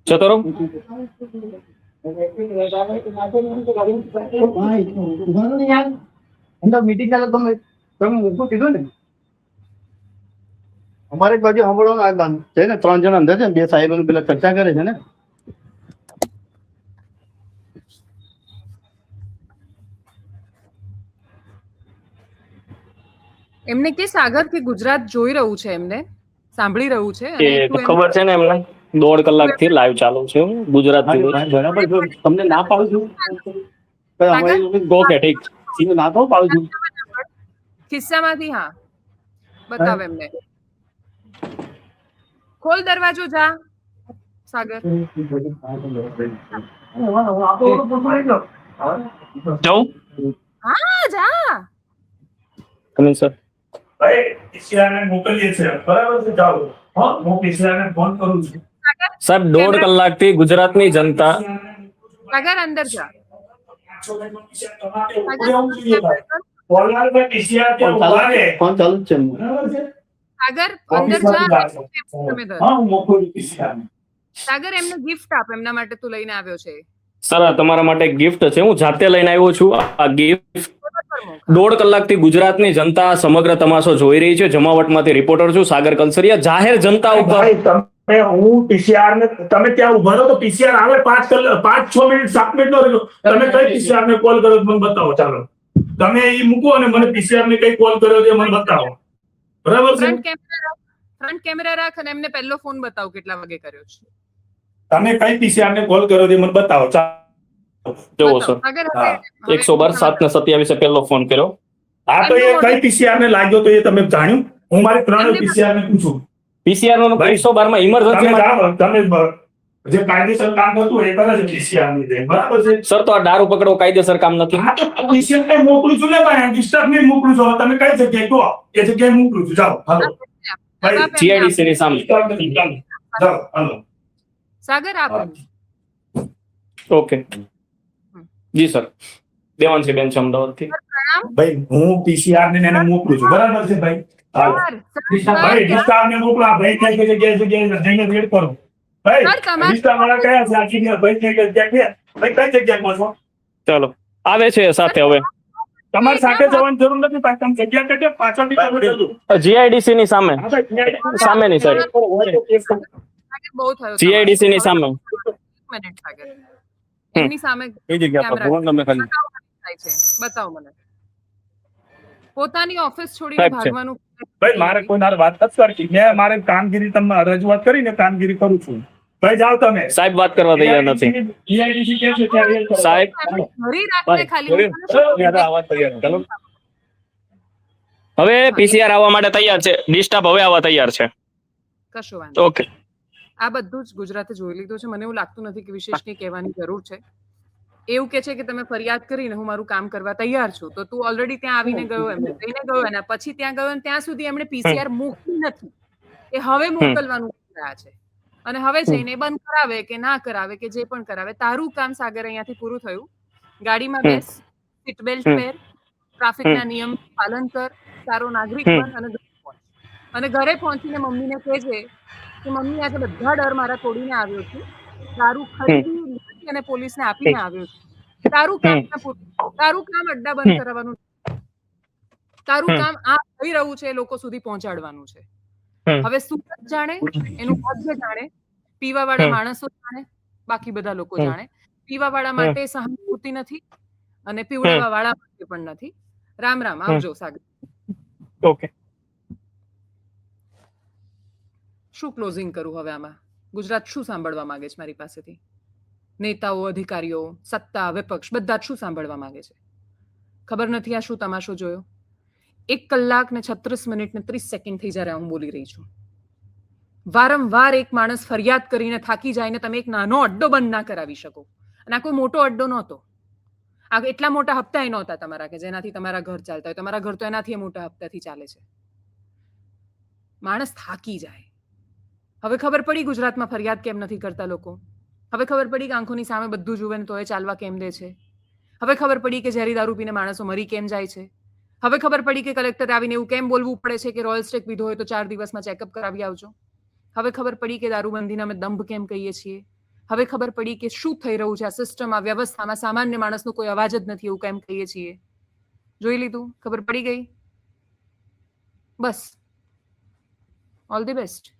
ચતરો મીટિંગ ચાલે તમે મૂકું કીધું ને. અમારે એક બાજુ સાંભળવાનું છે ને, 3 જણ અંદર છે ને, 2 સાહેબ પેલા ચર્ચા કરે છે ને. એમને કે સાગર કે ગુજરાત જોઈ રહ્યું છે, એમને સાંભળી રહ્યું છે. ખબર છે ને એમને 1.5 કલાકથી લાઈવ ચાલુ છે ગુજરાત. બરાબર, તમને ના પાડું છું ના તો પાડું છું ખિસ્સામાંથી. હા બતાવ એમને. ખોલ દરવાજો, જા સાગર. હા જા. Coming sir. ભાઈ પીસીઆરને મોકલીએ છે, બરાબર છે, જાઓ. હા હું પીસીઆરને ફોન કરું છું. સર 1.5 કલાકથી ગુજરાતની જનતા. સાગર અંદર જા. ફોન ચાલુ જ છે. સાગર અંદર જા. સાગર એમને ગિફ્ટ આપ, એમના માટે તું લઈને આવ્યો છે. સર તમારા માટે ગિફ્ટ છે, હું જાતે લઈને આવ્યો છું આ ગિફ્ટ. 1.5 કલાકથી ગુજરાતની જનતા સમગ્ર તમાશો જોઈ રહી છે. જમાવટમાંથી રિપોર્ટર છું સાગર કલસરિયા. જાહેર જનતા ઉપર હું પીસીઆર ને તમે ત્યાં ઉભા રહો તો પીસીઆર આવે 5-6 મિનિટ 7 મિનિટ નો રહ્યો. તમે કઈ પીસીઆર ને કોલ કર્યો મને બતાવો. ચાલો તમે એ મૂકો અને મને પીસીઆર ને કઈ કોલ કર્યો તે મને બતાવો. બરાબર છે. ફ્રન્ટ કેમેરા રાખ અને એમને પહેલો ફોન બતાવો કેટલા વાગે કર્યો છે. તમે કઈ પીસીઆર ને કોલ કર્યો તે મને બતાવો. જોવો સર 112-7-27 પહેલો ફોન કર્યો. હા તો એ કઈ પીસીઆર ને લાગ્યો તો એ તમે જાણ્યું? હું મારી 3 પીસીઆર ને પૂછું. પીસીઆર નો 112 માં ઇમરજન્સી તમે જે કાયદેસર કામ હતું એ કરે છે પીસીઆર ની જેમ, બરાબર છે. સર તો આ દારૂ પકડવો કાયદેસર કામ નથી. હા તો પીસીઆર ને મોકલું છું ને ભાઈ, ડિસ્ટર્બ નહીં મોકલું છું. તમે કઈ જગ્યાએ કહો એ જગ્યાએ મોકલું છું. જાઓ હાલો ભાઈ, જીઆઈડીસી ની સામે. જાઓ હાલો સાગર આપ. ઓકે જી સર. દેવાંશી બેન છે અમદાવાદ થી. નામ? ભાઈ હું પીસીઆર ને એને મોકલું છું, બરાબર છે ભાઈ? હાલો. ભાઈ ડિસ્ટાફ ને મોકલો, આ ભાઈ કઈ જગ્યાએ જઈને રેડ કરો. ભાઈ સર, તમારે- ડિસ્ટાફ વાળા કયા છે? આ જગ્યા ભાઈ કઈ જગ્યા છે? ભાઈ કઈ જગ્યાએ પહોંચો? ચાલો આવે છે સાથે હવે તમારે સાથે જવાની જરૂર નથી, પાછળ તમે જગ્યા કટે પાછળથી તમે જજો. જીઆઈડીસી ની સામે સામેની સાઈડ સાગર, બહુ થયું જીઆઈડીસી ની સામે એક મિનિટ સાગર, એમની સામે કઈ જગ્યા પર કેમેરા તમે ખાલી થાય છે, બતાવો મને. પોતાની ઓફિસ છોડીને સાહેબ છે. ભાગવાનું ભાઈ મારે કોઈ નાર વાત નથી કરતી, મેં મારે કામગીરી તમે રજૂઆત કરીને કામગીરી કરું છું. ભાઈ જાઓ તમે. સાહેબ વાત કરવા તૈયાર નથી. જીઆઈડીસી કે છે ત્યાં રેડ કરો. સાહેબ ઘરે રાખીને ખાલી ચાલો હવે પીસીઆર આવવા માટે તૈયાર છે, ડિસ્ટાફ હવે આવવા તૈયાર છે. કશો વાંધો ઓકે આ બધું જ ગુજરાતે જોઈ લીધું છે. મને એવું લાગતું નથી કે વિશેષની કહેવાની જરૂર છે. એવું કે છે કે તમે ફરિયાદ કરીને હું મારું કામ કરવા તૈયાર છું, તો તું ઓલરેડી ત્યાં આવીને ગયો, એમ જઈને ગયો, અને પછી ત્યાં ગયો અને ત્યાં સુધી એમણે પીસીઆર મૂકી નથી. એ હવે મોકલવાનું કહી રહ્યા છે અને હવે જઈને બંધ કરાવે કે ના કરાવે કે જે પણ કરાવે, તારું કામ સાગર અહીંયાથી પૂરું થયું. ગાડીમાં બેસ, સીટ બેલ્ટ પહેર, ટ્રાફિકના નિયમ પાલન કર, સારો નાગરિક બન અને ઘરે પહોંચ. અને ઘરે પહોંચીને મમ્મીને કહેજે કે મમ્મી આજે બધા ડર મારા તોડીને આવ્યો છું, દારૂ ખરીદી અને પોલીસને આપીને આવ્યો છું. તારું કામ તારું કામ અડ્ડા બંધ કરાવવાનું, તારું કામ આ થઈ રહ્યું છે એ લોકો સુધી પહોંચાડવાનું છે. હવે સુરત જાણે, એનું ભાગ્ય જાણે, પીવાવાળા માણસો જાણે, બાકી બધા લોકો જાણે. પીવાવાળા માટે સહાનુભૂતિ નથી અને પીવડાવવા વાળા માટે પણ નથી. રામ રામ, આવજો સાગર. ઓકે શું ક્લોઝિંગ કરું હવે આમાં? ગુજરાત શું સાંભળવા માંગે છે મારી પાસેથી? નેતાઓ, અધિકારીઓ, સત્તા, વિપક્ષ બધા જ શું સાંભળવા માંગે છે? ખબર નથી આ શું તમાશો જોયો? 1 કલાક ને 36 મિનિટ ને 30 સેકન્ડ થઈ જ્યારે હું બોલી રહી છું. વારંવાર એક માણસ ફરિયાદ કરીને થાકી જાય ને તમે એક નાનો અડ્ડો બંધ ના કરાવી શકો. અને આ કોઈ મોટો અડ્ડો નહોતો. આ એટલા મોટા હપ્તા નહોતા તમારા કે જેનાથી તમારા ઘર ચાલતા હોય. તમારા ઘર તો એનાથી મોટા હપ્તાથી ચાલે છે. માણસ થાકી જાય. હવે ખબર પડી ગુજરાતમાં ફરિયાદ કેમ નથી કરતા લોકો. હવે ખબર પડી કે આંખોની સામે બધું જુએ ને તોય ચાલવા કેમ દે છે. હવે ખબર પડી કે ઝેરી દારૂ પીને માણસો મરી કેમ જાય છે. હવે ખબર પડી કે કલેક્ટર આવીને એવું કેમ બોલવું પડે છે કે રોયલ સ્ટેક પીધો હોય તો 4 દિવસમાં ચેકઅપ કરાવી આવજો. હવે ખબર પડી કે દારૂબંધીને અમે દંભ કેમ કહીએ છીએ. હવે ખબર પડી કે શું થઈ રહ્યું છે આ સિસ્ટમ, આ વ્યવસ્થામાં સામાન્ય માણસનો કોઈ અવાજ જ નથી એવું કેમ કહીએ છીએ. જોઈ લીધું? ખબર પડી ગઈ? બસ, ઓલ ધી બેસ્ટ.